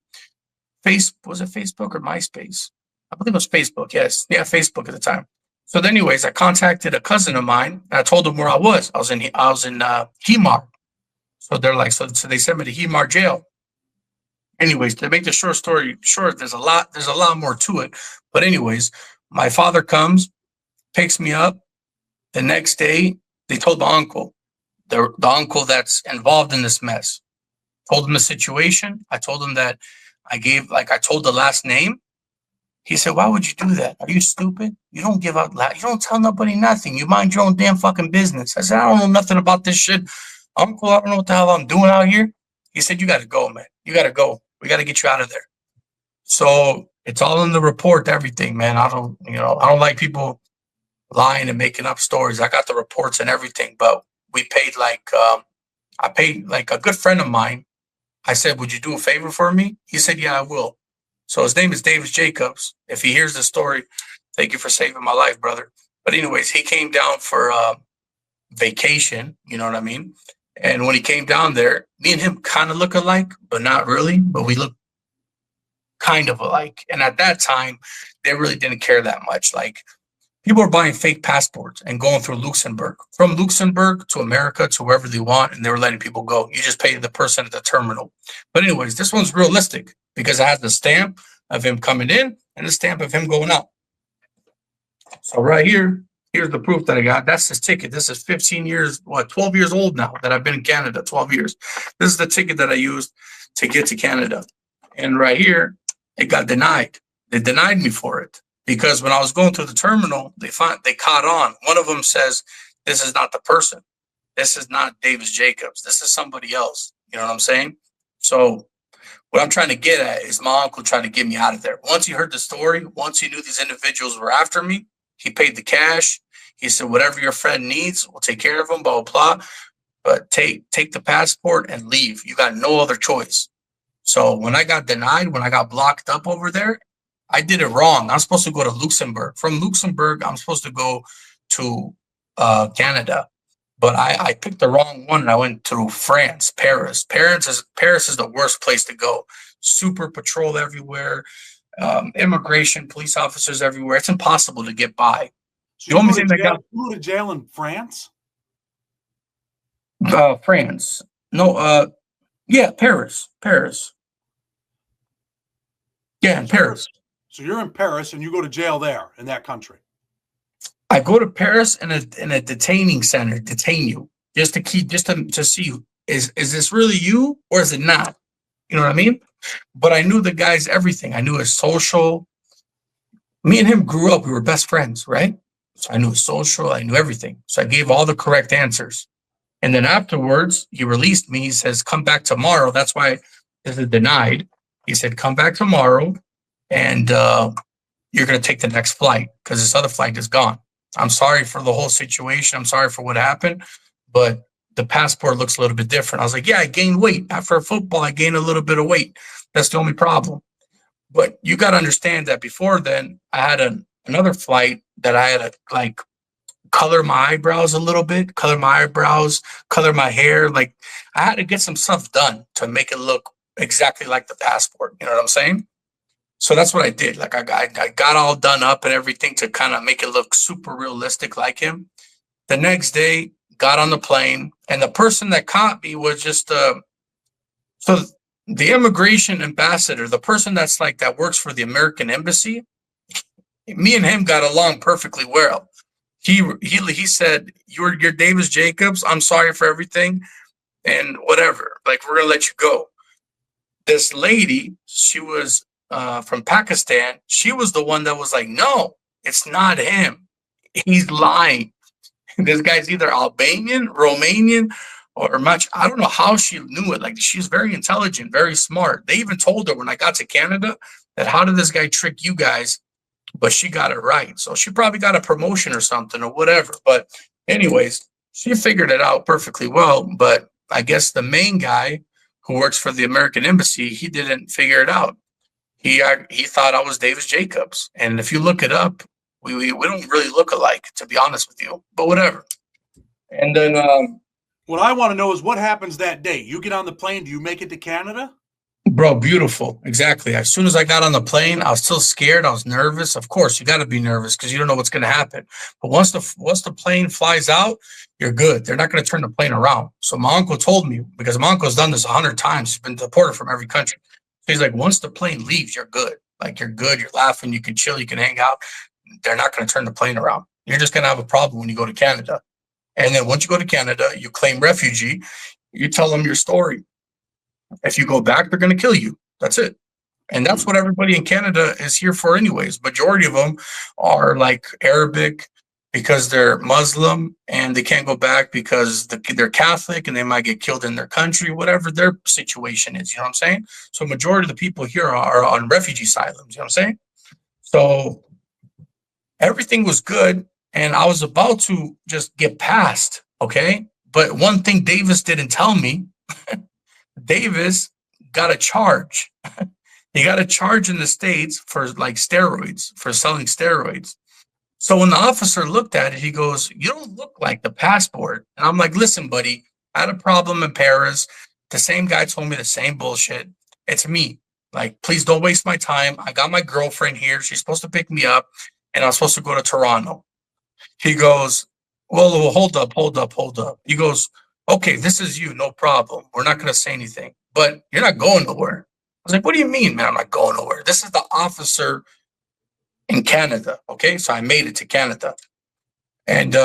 Facebook. Was it Facebook or MySpace? I believe it was Facebook. Yes, yeah, Facebook at the time. So, anyways, I contacted a cousin of mine. And I told them where I was. I was in Hemar. So they're like, so they sent me to Hemar jail. Anyways, to make the short story short, there's a lot more to it. But anyways, my father comes, picks me up. The next day, they told the uncle, the uncle that's involved in this mess. Told him the situation. I told him that I told the last name. He said, why would you do that? Are you stupid? You don't give out, you don't tell nobody nothing. You mind your own damn fucking business. I said, I don't know nothing about this shit. Uncle, I don't know what the hell I'm doing out here. He said, you got to go, man. You got to go. We got to get you out of there. So it's all in the report, everything, man. I don't like people lying and making up stories. I got the reports and everything, but we paid I paid like a good friend of mine. I said, would you do a favor for me? He said, yeah, I will. So his name is Davis Jacobs. If he hears the story, thank you for saving my life, brother. But anyways, he came down for vacation. You know what I mean? And when he came down there, me and him kind of look alike, but not really. But we look kind of alike. And at that time, they really didn't care that much. Like, people are buying fake passports and going through Luxembourg, from Luxembourg to America to wherever they want, and they were letting people go. You just pay the person at the terminal. But anyways, this one's realistic because it has the stamp of him coming in and the stamp of him going out. So right here, here's the proof that I got. That's his ticket. This is 12 years old now that I've been in Canada, 12 years. This is the ticket that I used to get to Canada. And right here, it got denied. They denied me for it. Because when I was going through the terminal, they caught on. One of them says, this is not the person. This is not Davis Jacobs. This is somebody else. You know what I'm saying? So what I'm trying to get at is my uncle trying to get me out of there. Once he heard the story, once he knew these individuals were after me, he paid the cash. He said, whatever your friend needs, we'll take care of him, blah, blah, blah. But take the passport and leave. You got no other choice. So when I got denied, when I got blocked up over there, I did it wrong. I'm supposed to go to Luxembourg. From Luxembourg, I'm supposed to go to Canada. But I picked the wrong one, and I went through France, Paris. Paris is the worst place to go. Super patrol everywhere, immigration, police officers everywhere. It's impossible to get by. So the only thing that got you to jail in France? France. No, yeah, Paris. Yeah, in Paris. So you're in Paris, and you go to jail there in that country. I go to Paris in a detaining center, detain you just to see is this really you or is it not? You know what I mean? But I knew the guy's everything. I knew his social. Me and him grew up. We were best friends, right? So I knew his social. I knew everything. So I gave all the correct answers. And then afterwards, he released me. He says, come back tomorrow. That's why this is denied. He said, come back tomorrow and you're going to take the next flight because this other flight is gone. I'm sorry for the whole situation. I'm sorry for what happened, but the passport looks a little bit different. I was like, yeah, I gained weight. After football, I gained a little bit of weight. That's the only problem. But you got to understand that before then, I had another flight that I had to color my eyebrows a little bit, color my hair. Like I had to get some stuff done to make it look exactly like the passport. You know what I'm saying? So that's what I did. Like I got all done up and everything to kind of make it look super realistic like him. The next day, got on the plane, and the person that caught me was just so the immigration ambassador, the person that works for the American embassy. Me and him got along perfectly well. He said, "You're Davis Jacobs. I'm sorry for everything, and whatever. Like we're gonna let you go." This lady, she was from Pakistan. She was the one that was like, "No, It's not him. He's lying. This guy's either Albanian, Romanian, or much. I don't know how she knew it. Like, she's very intelligent, very smart. They even told her when I got to Canada that how did this guy trick you guys? But she got it right. So she probably got a promotion or something or whatever. But anyways, she figured it out perfectly well. But I guess the main guy who works for the American embassy, he didn't figure it out. He thought I was Davis Jacobs. And if you look it up, we don't really look alike, to be honest with you. But whatever. And then what I want to know is what happens that day. You get on the plane. Do you make it to Canada? Bro, beautiful. Exactly. As soon as I got on the plane, I was still scared. I was nervous. Of course, you got to be nervous because you don't know what's going to happen. But once the plane flies out, you're good. They're not going to turn the plane around. So my uncle told me, because my uncle's done this 100 times. He's been deported from every country. So he's like, once the plane leaves, you're good. Like, you're good. You're laughing. You can chill. You can hang out. They're not going to turn the plane around. You're just going to have a problem when you go to Canada. And then once you go to Canada, you claim refugee. You tell them your story. If you go back, they're going to kill you. That's it. And that's what everybody in Canada is here for anyways. Majority of them are like Arabic because they're Muslim and they can't go back because they're Catholic and they might get killed in their country, whatever their situation is. You know what I'm saying? So majority of the people here are on refugee asylums. You know what I'm saying? So everything was good. And I was about to just get past. Okay. But one thing Davis didn't tell me, Davis got a charge. He got a charge in the States for like steroids, for selling steroids. So when the officer looked at it, he goes, "You don't look like the passport." And I'm like, "Listen, buddy, I had a problem in Paris. The same guy told me the same bullshit. It's me. Like, please don't waste my time. I got my girlfriend here. She's supposed to pick me up and I'm supposed to go to Toronto." He goes, well, hold up. He goes, "Okay, this is you, no problem. We're not going to say anything, but you're not going nowhere." I was like, "What do you mean, man? I'm not going nowhere. This is the officer in Canada." Okay, so I made it to Canada. And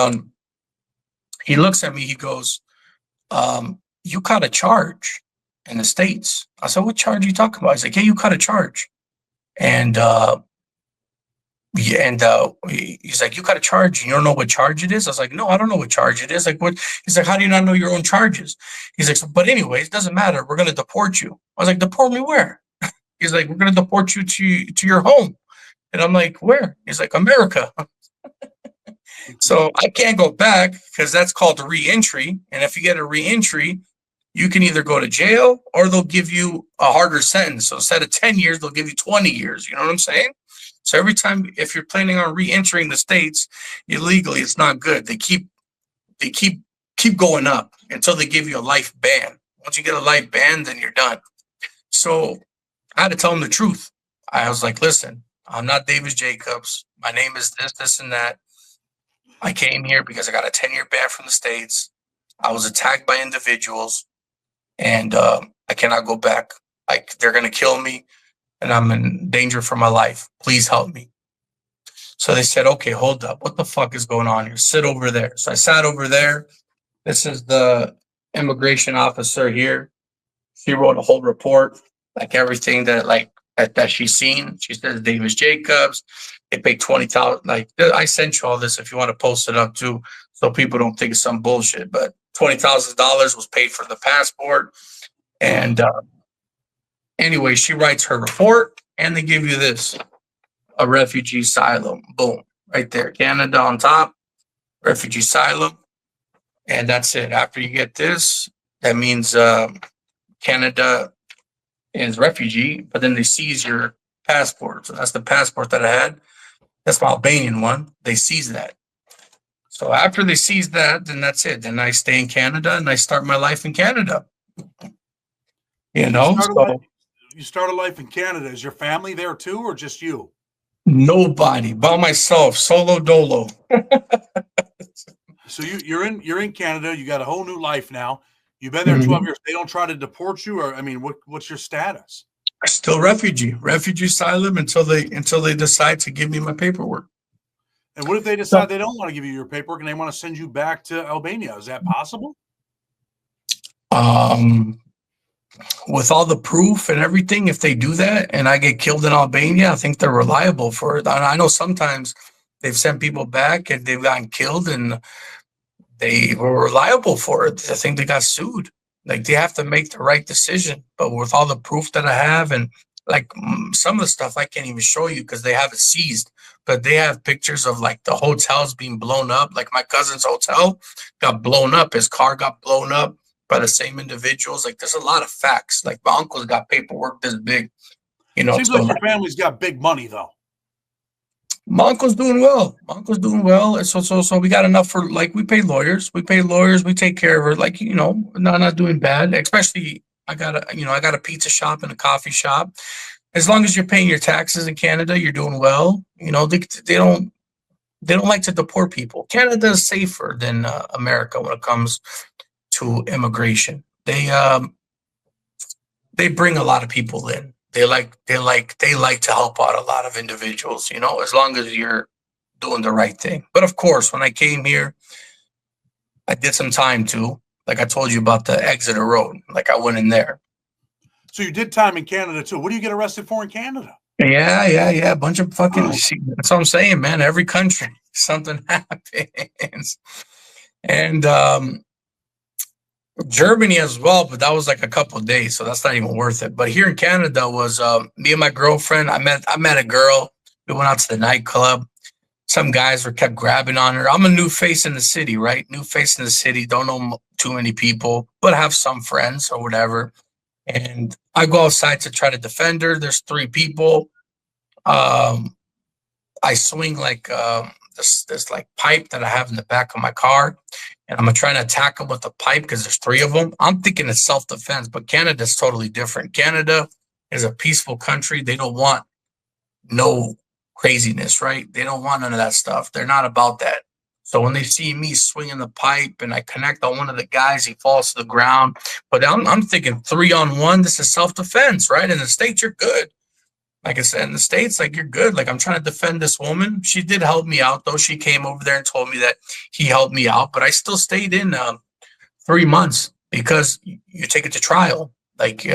he looks at me, he goes, "You caught a charge in the States." I said, "What charge are you talking about?" He's like, "Yeah, you caught a charge." And yeah, and he's like, "You got a charge. You don't know what charge it is?" I was like, "No, I don't know what charge it is." Like, what? He's like, "How do you not know your own charges?" He's like, "But anyways, it doesn't matter. We're gonna deport you." I was like, "Deport me where?" He's like, "We're gonna deport you to your home." And I'm like, "Where?" He's like, "America." So I can't go back because that's called a re-entry. And if you get a re-entry, you can either go to jail or they'll give you a harder sentence. So instead of 10 years, they'll give you 20 years. You know what I'm saying? So every time, if you're planning on re-entering the States illegally, it's not good. They keep going up until they give you a life ban. Once you get a life ban, then you're done. So I had to tell them the truth. I was like, "Listen, I'm not Davis Jacobs. My name is this, and that. I came here because I got a 10-year ban from the States. I was attacked by individuals, and I cannot go back. Like, they're going to kill me, and I'm in danger for my life. Please help me." So they said, "Okay, hold up. What the fuck is going on here? Sit over there." So I sat over there. This is the immigration officer here. She wrote a whole report, like everything that she's seen. She says Davis Jacobs. They paid 20,000. Like, I sent you all this if you want to post it up too, so people don't think it's some bullshit. But $20,000 was paid for the passport. And anyway, she writes her report, and they give you this: a refugee asylum. Boom, right there, Canada on top, refugee asylum, and that's it. After you get this, that means Canada is refugee, but then they seize your passport. So that's the passport that I had. That's my Albanian one. They seize that. So after they seize that, then that's it. Then I stay in Canada and I start my life in Canada. You know, you start a life in Canada. Is your family there too, or just you? Nobody, by myself, solo dolo. So you're in Canada. You got a whole new life now. You've been there 12 years. They don't try to deport you, or I mean, what's your status? Still refugee asylum until they decide to give me my paperwork. And what if they decide they don't want to give you your paperwork and they want to send you back to Albania? Is that possible? With all the proof and everything, if they do that and I get killed in Albania, I think they're reliable for it. I know sometimes They've sent people back and they've gotten killed, and they were liable for it. I think they got sued. Like, they have to make the right decision. But with all the proof that I have, and like some of the stuff I can't even show you because they have it seized. But they have pictures of like the hotels being blown up. Like my cousin's hotel got blown up. His car got blown up by the same individuals. Like, there's a lot of facts. Like, my uncle's got paperwork this big. Seems like your family's got big money though. My uncle's doing well. My uncle's doing well. And so we got enough for, like, we pay lawyers. We take care of her. Like, not doing bad. Especially I got a pizza shop and a coffee shop. As long as you're paying your taxes in Canada, you're doing well. They don't like to deport people. Canada is safer than America when it comes to immigration. They bring a lot of people in. They like to help out a lot of individuals, as long as you're doing the right thing. But of course, when I came here, I did some time too. Like I told you about the Exeter Road. Like, I went in there. So you did time in Canada too. What do you get arrested for in Canada? Yeah. A bunch of fucking. That's what I'm saying, man. Every country, something happens, and Germany as well, but that was like a couple of days, so that's not even worth it. But here in Canada was me and my girlfriend. I met a girl. We went out to the nightclub. Some guys kept grabbing on her. I'm a new face in the city, right? New face in the city. Don't know too many people, but have some friends or whatever. And I go outside to try to defend her. There's 3 people. I swing like this like pipe that I have in the back of my car, and I'm trying to attack them with the pipe because there's 3 of them. I'm thinking it's self-defense, but Canada's totally different. Canada is a peaceful country. They don't want no craziness, right? They don't want none of that stuff. They're not about that. So when they see me swinging the pipe and I connect on one of the guys, he falls to the ground. But I'm thinking 3-on-1, this is self-defense, right? In the States, you're good. Like I said, in the States, like, you're good. Like, I'm trying to defend this woman. She did help me out, though. She came over there and told me that he helped me out. But I still stayed in 3 months because you take it to trial. Like,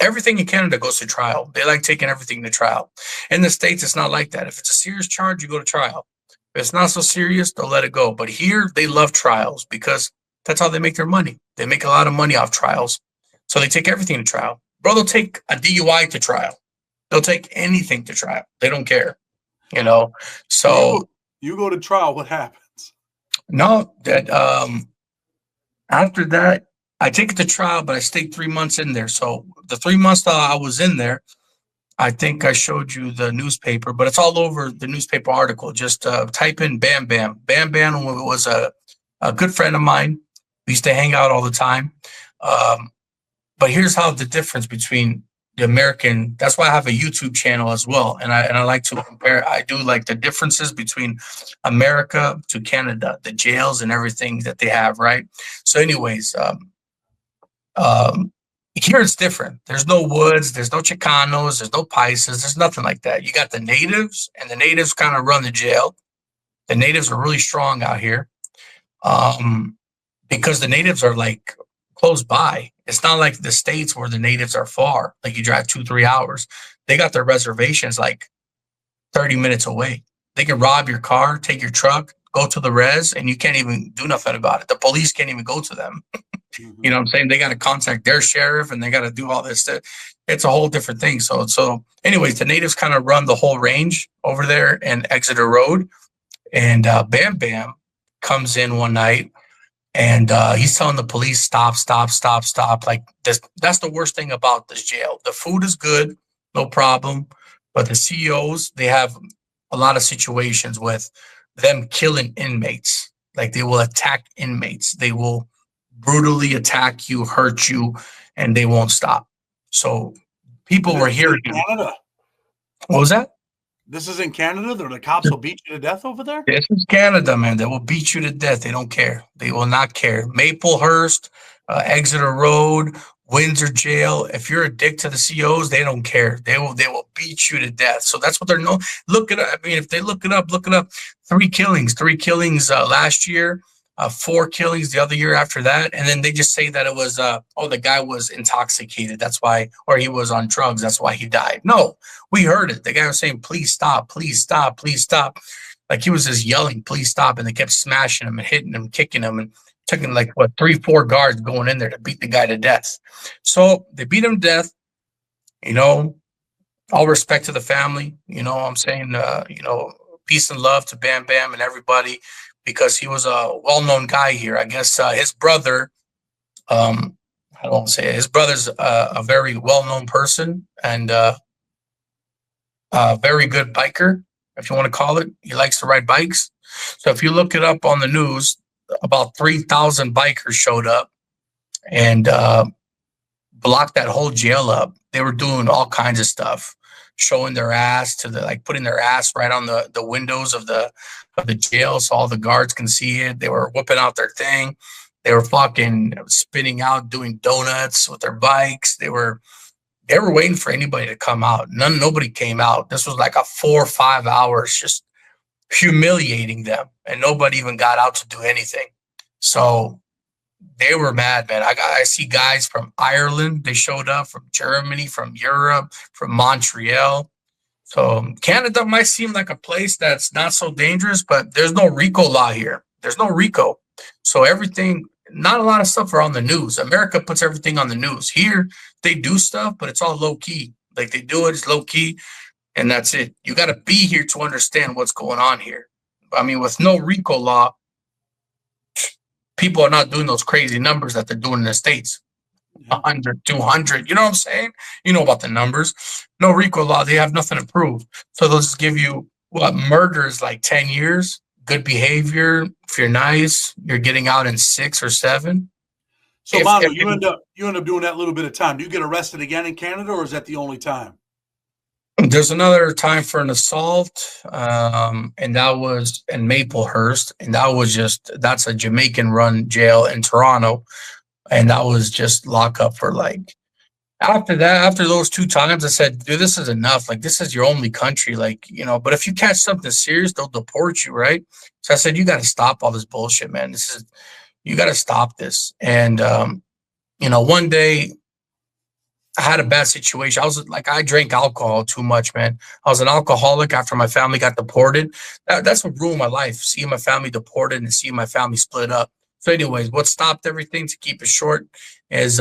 everything in Canada goes to trial. They like taking everything to trial. In the States, it's not like that. If it's a serious charge, you go to trial. If it's not so serious, they'll let it go. But here, they love trials because that's how they make their money. They make a lot of money off trials. So they take everything to trial. Bro, they'll take a DUI to trial. They'll take anything to trial. They don't care, So you go to trial. What happens? No, that after that, I take it to trial, but I stayed 3 months in there. So the 3 months that I was in there, I think I showed you the newspaper, but it's all over the newspaper article. Just type in Bam Bam. Bam Bam was a good friend of mine. We used to hang out all the time. But here's how the difference between the American, that's why I have a YouTube channel as well. And I like to compare, I do like the differences between America to Canada, the jails and everything that they have, right? So anyways, here it's different. There's no woods, there's no Chicanos, there's no Paisas, there's nothing like that. You got the natives, and the natives kind of run the jail. The natives are really strong out here because the natives are like close by. It's not like the States where the natives are far. Like, you drive 2-3 hours. They got their reservations like 30 minutes away. They can rob your car, take your truck, go to the res, and you can't even do nothing about it. The police can't even go to them. You know what I'm saying? They got to contact their sheriff, and they got to do all this stuff. It's a whole different thing. So anyways, the natives kind of run the whole range over there in Exeter Road. And Bam Bam comes in one night, and he's telling the police, stop. Like, this, that's the worst thing about this jail. The food is good, no problem. But the CEOs, they have a lot of situations with them killing inmates. Like, they will attack inmates. They will brutally attack you, hurt you, and they won't stop. So people were hearing Canada. What was that? This is in Canada? The cops will beat you to death over there? This is Canada, man. They will beat you to death. They don't care. They will not care. Maplehurst, Exeter Road, Windsor Jail. If you're a dick to the COs, they don't care. They will beat you to death. So that's what they're known. Look it up. I mean, if they look it up. 3 killings last year. 4 killings the other year after that. And then they just say that it was, the guy was intoxicated. That's why, or he was on drugs. That's why he died. No, we heard it. The guy was saying, please stop. Like, Like he was just yelling, "Please stop!" And they kept smashing him and hitting him, kicking him, and took him like what 3, 4 guards going in there to beat the guy to death. So they beat him to death. You know, all respect to the family. You know, I'm saying, peace and love to Bam Bam and everybody, because he was a well-known guy here. I guess his brother, I don't want to say it, his brother's a very well-known person and a very good biker, if you want to call it. He likes to ride bikes. So if you look it up on the news, about 3,000 bikers showed up and blocked that whole jail up. They were doing all kinds of stuff, showing their ass to the, like putting their ass right on the windows of the jail so all the guards can see it. They were whipping out their thing. They were fucking spinning out, doing donuts with their bikes. They were waiting for anybody to come out. Nobody came out. This was like a 4 or 5 hours just humiliating them, and nobody even got out to do anything. So they were mad, man. I see guys from Ireland. They showed up from Germany, from Europe, from Montreal. So Canada might seem like a place that's not so dangerous, but there's no RICO law here. There's no RICO. So everything, not a lot of stuff are on the news. America puts everything on the news. Here, they do stuff, but it's all low key. Like they do it, it's low key, and that's it. You got to be here to understand what's going on here. I mean, with no RICO law, people are not doing those crazy numbers that they're doing in the States. 100, 200, you know what I'm saying? You know about the numbers. No RICO law, they have nothing to prove. So they'll just give you, what, murder is like 10 years. Good behavior, if you're nice, you're getting out in 6 or 7. So, Manu, you end up doing that little bit of time. Do you get arrested again in Canada, or is that the only time? There's another time for an assault, and that was in Maplehurst, and that's a Jamaican-run jail in Toronto, and that was just lockup for like. After that, after those 2 times, I said, dude, this is enough. Like, this is your only country. Like, but if you catch something serious, they'll deport you, right? So I said, you got to stop all this bullshit, man. You got to stop this. And, one day I had a bad situation. I drank alcohol too much, man. I was an alcoholic after my family got deported. That's what ruined my life, seeing my family deported and seeing my family split up. So anyways, what stopped everything, to keep it short, is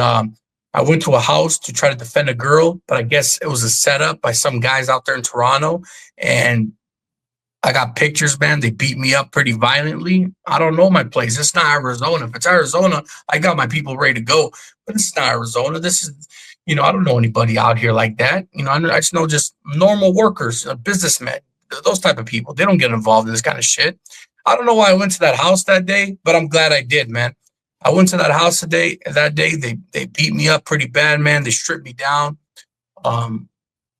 I went to a house to try to defend a girl, but I guess it was a setup by some guys out there in Toronto. And I got pictures, man. They beat me up pretty violently. I don't know my place. It's not Arizona. If it's Arizona, I got my people ready to go. But this is not Arizona. This is, I don't know anybody out here like that. I just know just normal workers, businessmen, those type of people. They don't get involved in this kind of shit. I don't know why I went to that house that day, but I'm glad I did, man. I went to that house that day. They beat me up pretty bad, man. They stripped me down.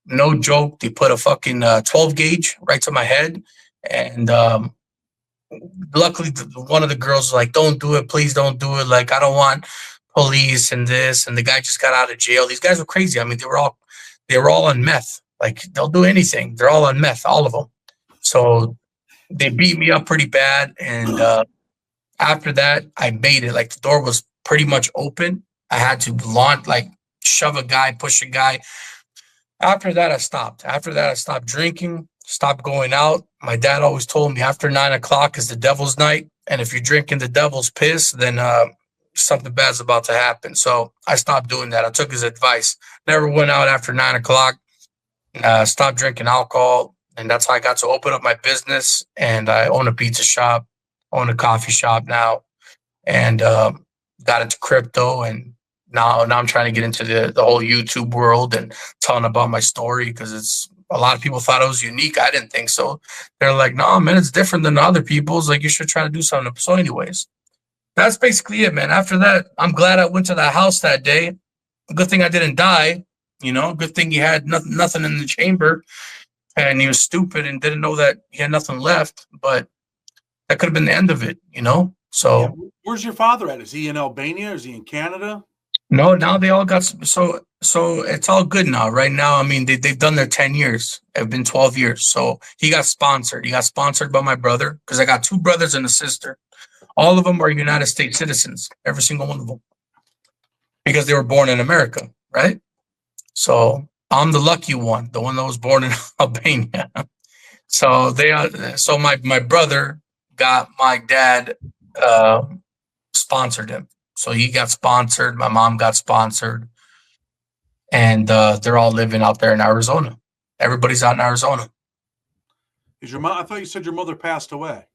No joke. They put a fucking 12 gauge right to my head. And luckily, one of the girls was like, don't do it. Please don't do it. Like, I don't want police and this. And the guy just got out of jail. These guys were crazy. I mean, they were all on meth. Like, they'll do anything. They're all on meth, all of them. So they beat me up pretty bad. And after that, I made it. Like, the door was pretty much open. I had to shove a guy, push a guy. After that, I stopped. After that, I stopped drinking, stopped going out. My dad always told me after 9 o'clock is the devil's night. And if you're drinking the devil's piss, then something bad's about to happen. So I stopped doing that. I took his advice. Never went out after 9 o'clock. Stopped drinking alcohol. And that's how I got to open up my business. And I own a pizza shop, own a coffee shop now, and got into crypto. And now I'm trying to get into the whole YouTube world and telling about my story, because it's a lot of people thought it was unique. I didn't think so. They're like, no, man, it's different than other people's. Like, you should try to do something. So anyways, that's basically it, man. After that, I'm glad I went to that house that day. Good thing I didn't die. Good thing he had nothing in the chamber, and he was stupid and didn't know that he had nothing left. But that could have been the end of it, So yeah. Where's your father at? Is he in Albania? Is he in Canada? No, now they all got so it's all good now. Right now, I mean, they've done their 10 years. It's been 12 years. So he got sponsored. He got sponsored by my brother, because I got 2 brothers and a sister. All of them are United States citizens, every single one of them, because they were born in America, right? So I'm the lucky one, the one that was born in Albania. So so my brother got my dad uh, sponsored him. So he got sponsored. My mom got sponsored, and they're all living out there in Arizona. Everybody's out in Arizona. Is your mom? I thought you said your mother passed away.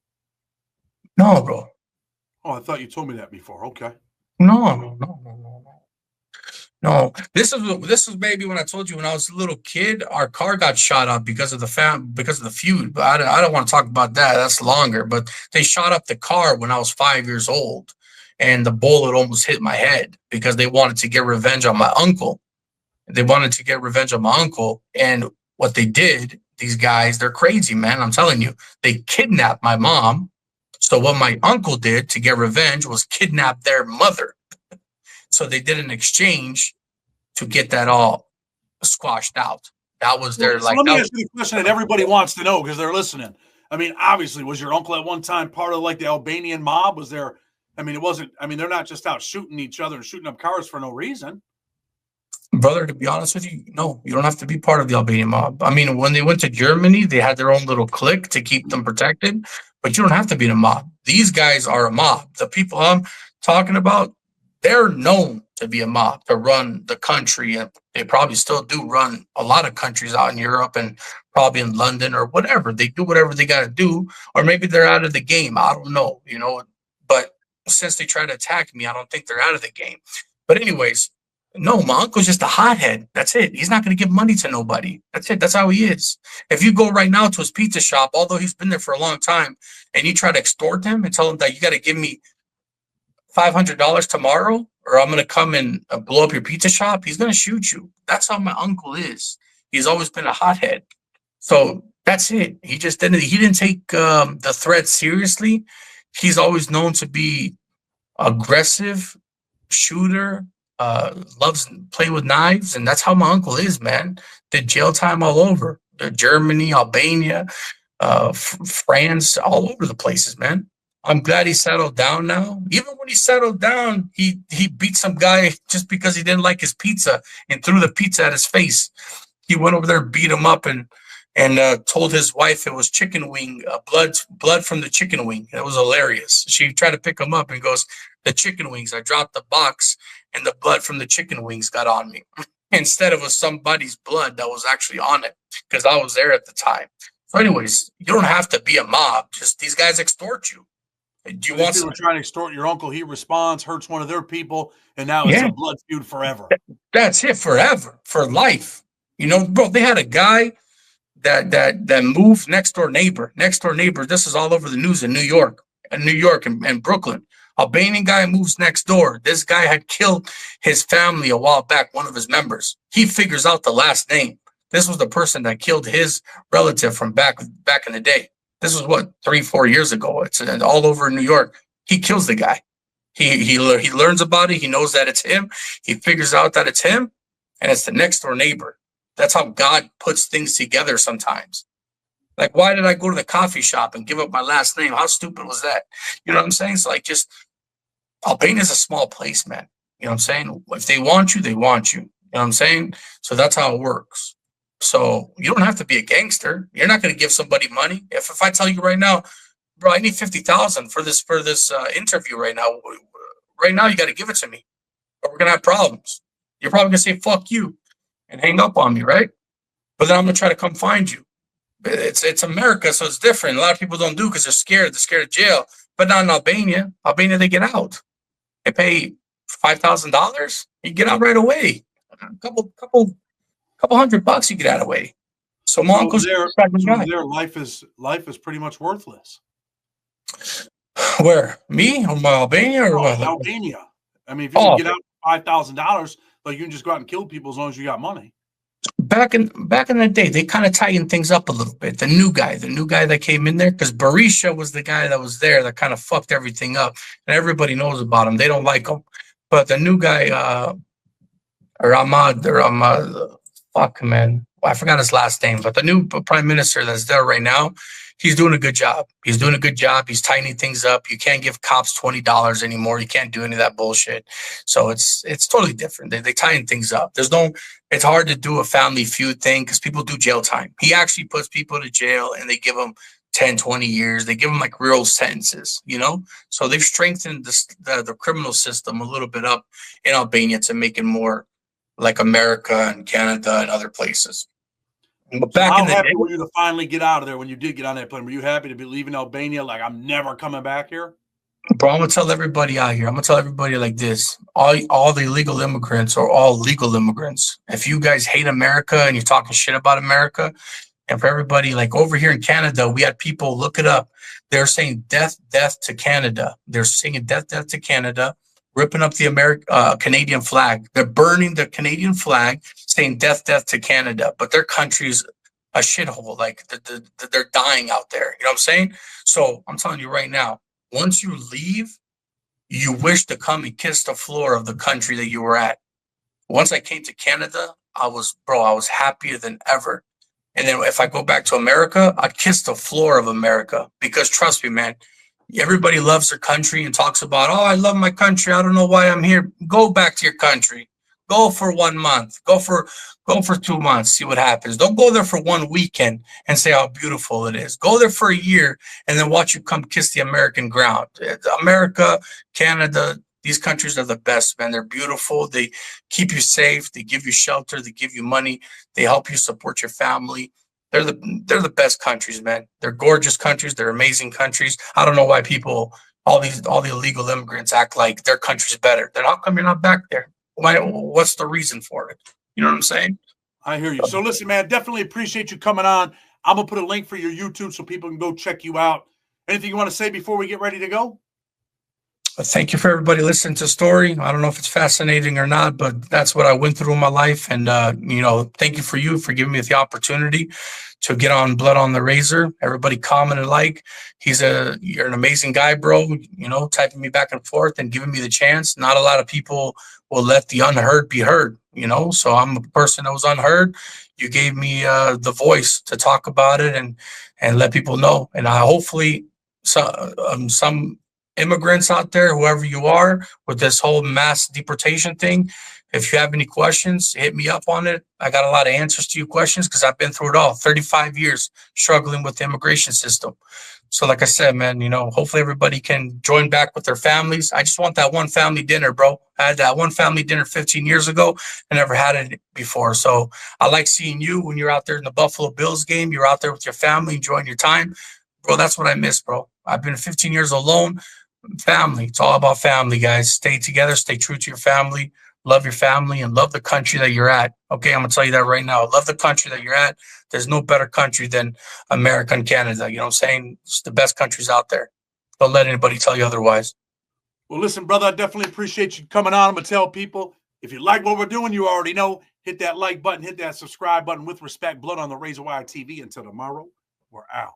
No, bro. Oh, I thought you told me that before. Okay. No. This is maybe when I told you when I was a little kid, our car got shot up because of the feud. But I don't want to talk about that. That's longer. But they shot up the car when I was 5 years old, and the bullet almost hit my head because they wanted to get revenge on my uncle. They wanted to get revenge on my uncle, and what they did, these guys, they're crazy, man. I'm telling you, they kidnapped my mom. So what my uncle did to get revenge was kidnap their mother. So they did an exchange to get that all squashed out. That was their So let me ask you the question that everybody wants to know because they're listening. I mean, obviously, was your uncle at one time part of like the Albanian mob? Was there? I mean, it wasn't. I mean, they're not just out shooting each other and shooting up cars for no reason. Brother, to be honest with you, no, you don't have to be part of the Albanian mob. I mean, when they went to Germany, they had their own little clique to keep them protected, but you don't have to be in a mob. These guys are a mob. The people I'm talking about, they're known to be a mob, to run the country, and they probably still do run a lot of countries out in Europe and probably in London or whatever. They do whatever they got to do, or maybe they're out of the game. I don't know, but since they try to attack me, I don't think they're out of the game. But anyways, no, my uncle's just a hothead. That's it. He's not going to give money to nobody. That's it. That's how he is. If you go right now to his pizza shop, although he's been there for a long time, and you try to extort him and tell him that you got to give me $500 tomorrow, or I'm going to come and blow up your pizza shop, he's going to shoot you. That's how my uncle is. He's always been a hothead. So that's it. He didn't take the threat seriously. He's always known to be aggressive, shooter, loves play with knives, and that's how my uncle is, man. Did jail time all over Germany, Albania, France, all over the places, man. I'm glad he settled down now. Even when he settled down, he beat some guy just because he didn't like his pizza and threw the pizza at his face. He went over there, beat him up, and told his wife it was chicken wing, blood from the chicken wing. It was hilarious. She tried to pick him up and goes, the chicken wings. I dropped the box and the blood from the chicken wings got on me instead of somebody's blood that was actually on it because I was there at the time. So anyways, you don't have to be a mob. Just these guys extort you. Do you want people trying to extort your uncle? He responds, hurts one of their people, and now it's a blood feud forever. That's it, forever, for life. Bro, they had a guy that moved next door neighbor. This is all over the news in New York and Brooklyn. Albanian guy moves next door. This guy had killed his family a while back, one of his members. He figures out the last name. This was the person that killed his relative from back in the day. This was what, 3-4 years ago. It's all over New York. He kills the guy. He learns about it. He knows that it's him. He figures out that it's him, and it's the next door neighbor. That's how God puts things together sometimes. Like, why did I go to the coffee shop and give up my last name? How stupid was that? You know what I'm saying? So, Albania is a small place, man. You know what I'm saying? If they want you, they want you. You know what I'm saying? So that's how it works. So you don't have to be a gangster. You're not going to give somebody money. If I tell you right now, bro, I need 50,000 for this interview right now. Right now, you got to give it to me, or we're gonna have problems. You're probably gonna say "fuck you" and hang up on me, right? But then I'm gonna try to come find you. It's America, so it's different. A lot of people don't do because they're scared. They're scared of jail. But not in Albania. Albania, they get out. They pay $5,000. You get out right away. A couple $100, you get out of the way. So my uncle's there, life is pretty much worthless. Where? Me or my Albania or what? Albania. I mean, if you can get out $5,000, like you can just go out and kill people as long as you got money. Back in the day, they kind of tightened things up a little bit. The new guy that came in there, because Berisha was the guy that was there that kind of fucked everything up, and everybody knows about him. They don't like him, but the new guy, Ramad, fuck man, I forgot his last name, but the new prime minister that's there right now, he's doing a good job. He's doing a good job. He's tightening things up. You can't give cops $20 anymore. You can't do any of that bullshit. So it's totally different. They tighten things up. It's hard to do a family feud thing because people do jail time. He actually puts people to jail and they give them 10, 20 years. They give them like real sentences, So they've strengthened the criminal system a little bit up in Albania to make it more like America and Canada and other places. But so back how in the happy day, were you to finally get out of there when you did get on that plane? Were you happy to be leaving Albania? Like, I'm never coming back here? bro, I'm gonna tell everybody out here. I'm gonna tell everybody like this: all the illegal immigrants are all legal immigrants. If you guys hate America and you're talking shit about America, and for everybody like over here in Canada, we had people look it up. They're saying death, death to Canada. They're singing death, death to Canada, ripping up the Canadian flag. They're burning the Canadian flag, saying death, death to Canada. But their country's a shithole. Like they're dying out there. You know what I'm saying? So I'm telling you right now, once you leave, you wish to come and kiss the floor of the country that you were at. Once I came to Canada, I was happier than ever. And then if I go back to America, I'd kiss the floor of America because trust me, man, everybody loves their country and talks about, oh, I love my country. I don't know why I'm here. Go back to your country. Go for 1 month. Go for 2 months. See what happens. Don't go there for 1 weekend and say how beautiful it is. Go there for a year and then watch you come kiss the American ground. America, Canada, these countries are the best, man. They're beautiful. They keep you safe. They give you shelter. They give you money. They help you support your family. They're the best countries, man. They're gorgeous countries. They're amazing countries. I don't know why people, all the illegal immigrants act like their country's better. Then how come you're not back there? Why? What's the reason for it? You know what I'm saying? I hear you. So listen, man, definitely appreciate you coming on. I'm gonna put a link for your YouTube so people can go check you out. Anything you want to say before we get ready to go? Thank you for everybody listening to the story. I don't know if it's fascinating or not, but that's what I went through in my life. And, thank you for giving me the opportunity to get on Blood on the Razor. Everybody commented like, you're an amazing guy, bro, typing me back and forth and giving me the chance. Not a lot of people will let the unheard be heard, so I'm a person that was unheard. You gave me the voice to talk about it and let people know. And hopefully some immigrants out there, whoever you are, with this whole mass deportation thing, if you have any questions, hit me up on it. I got a lot of answers to your questions because I've been through it all. 35 years struggling with the immigration system. So like I said, man, hopefully everybody can join back with their families. I just want that one family dinner, bro. I had that one family dinner 15 years ago. I never had it before. So I like seeing you when you're out there in the Buffalo Bills game. You're out there with your family, enjoying your time. Bro, that's what I miss, bro. I've been 15 years alone. Family. It's all about family, guys. Stay together, stay true to your family, love your family, and love the country that you're at. Okay, I'm gonna tell you that right now. Love the country that you're at. There's no better country than America and Canada. You know what I'm saying? It's the best countries out there. Don't let anybody tell you otherwise. Well, listen, brother, I definitely appreciate you coming on. I'm gonna tell people, if you like what we're doing, you already know, hit that like button, hit that subscribe button. With respect, Blood on the Razor Wire TV. Until tomorrow, we're out.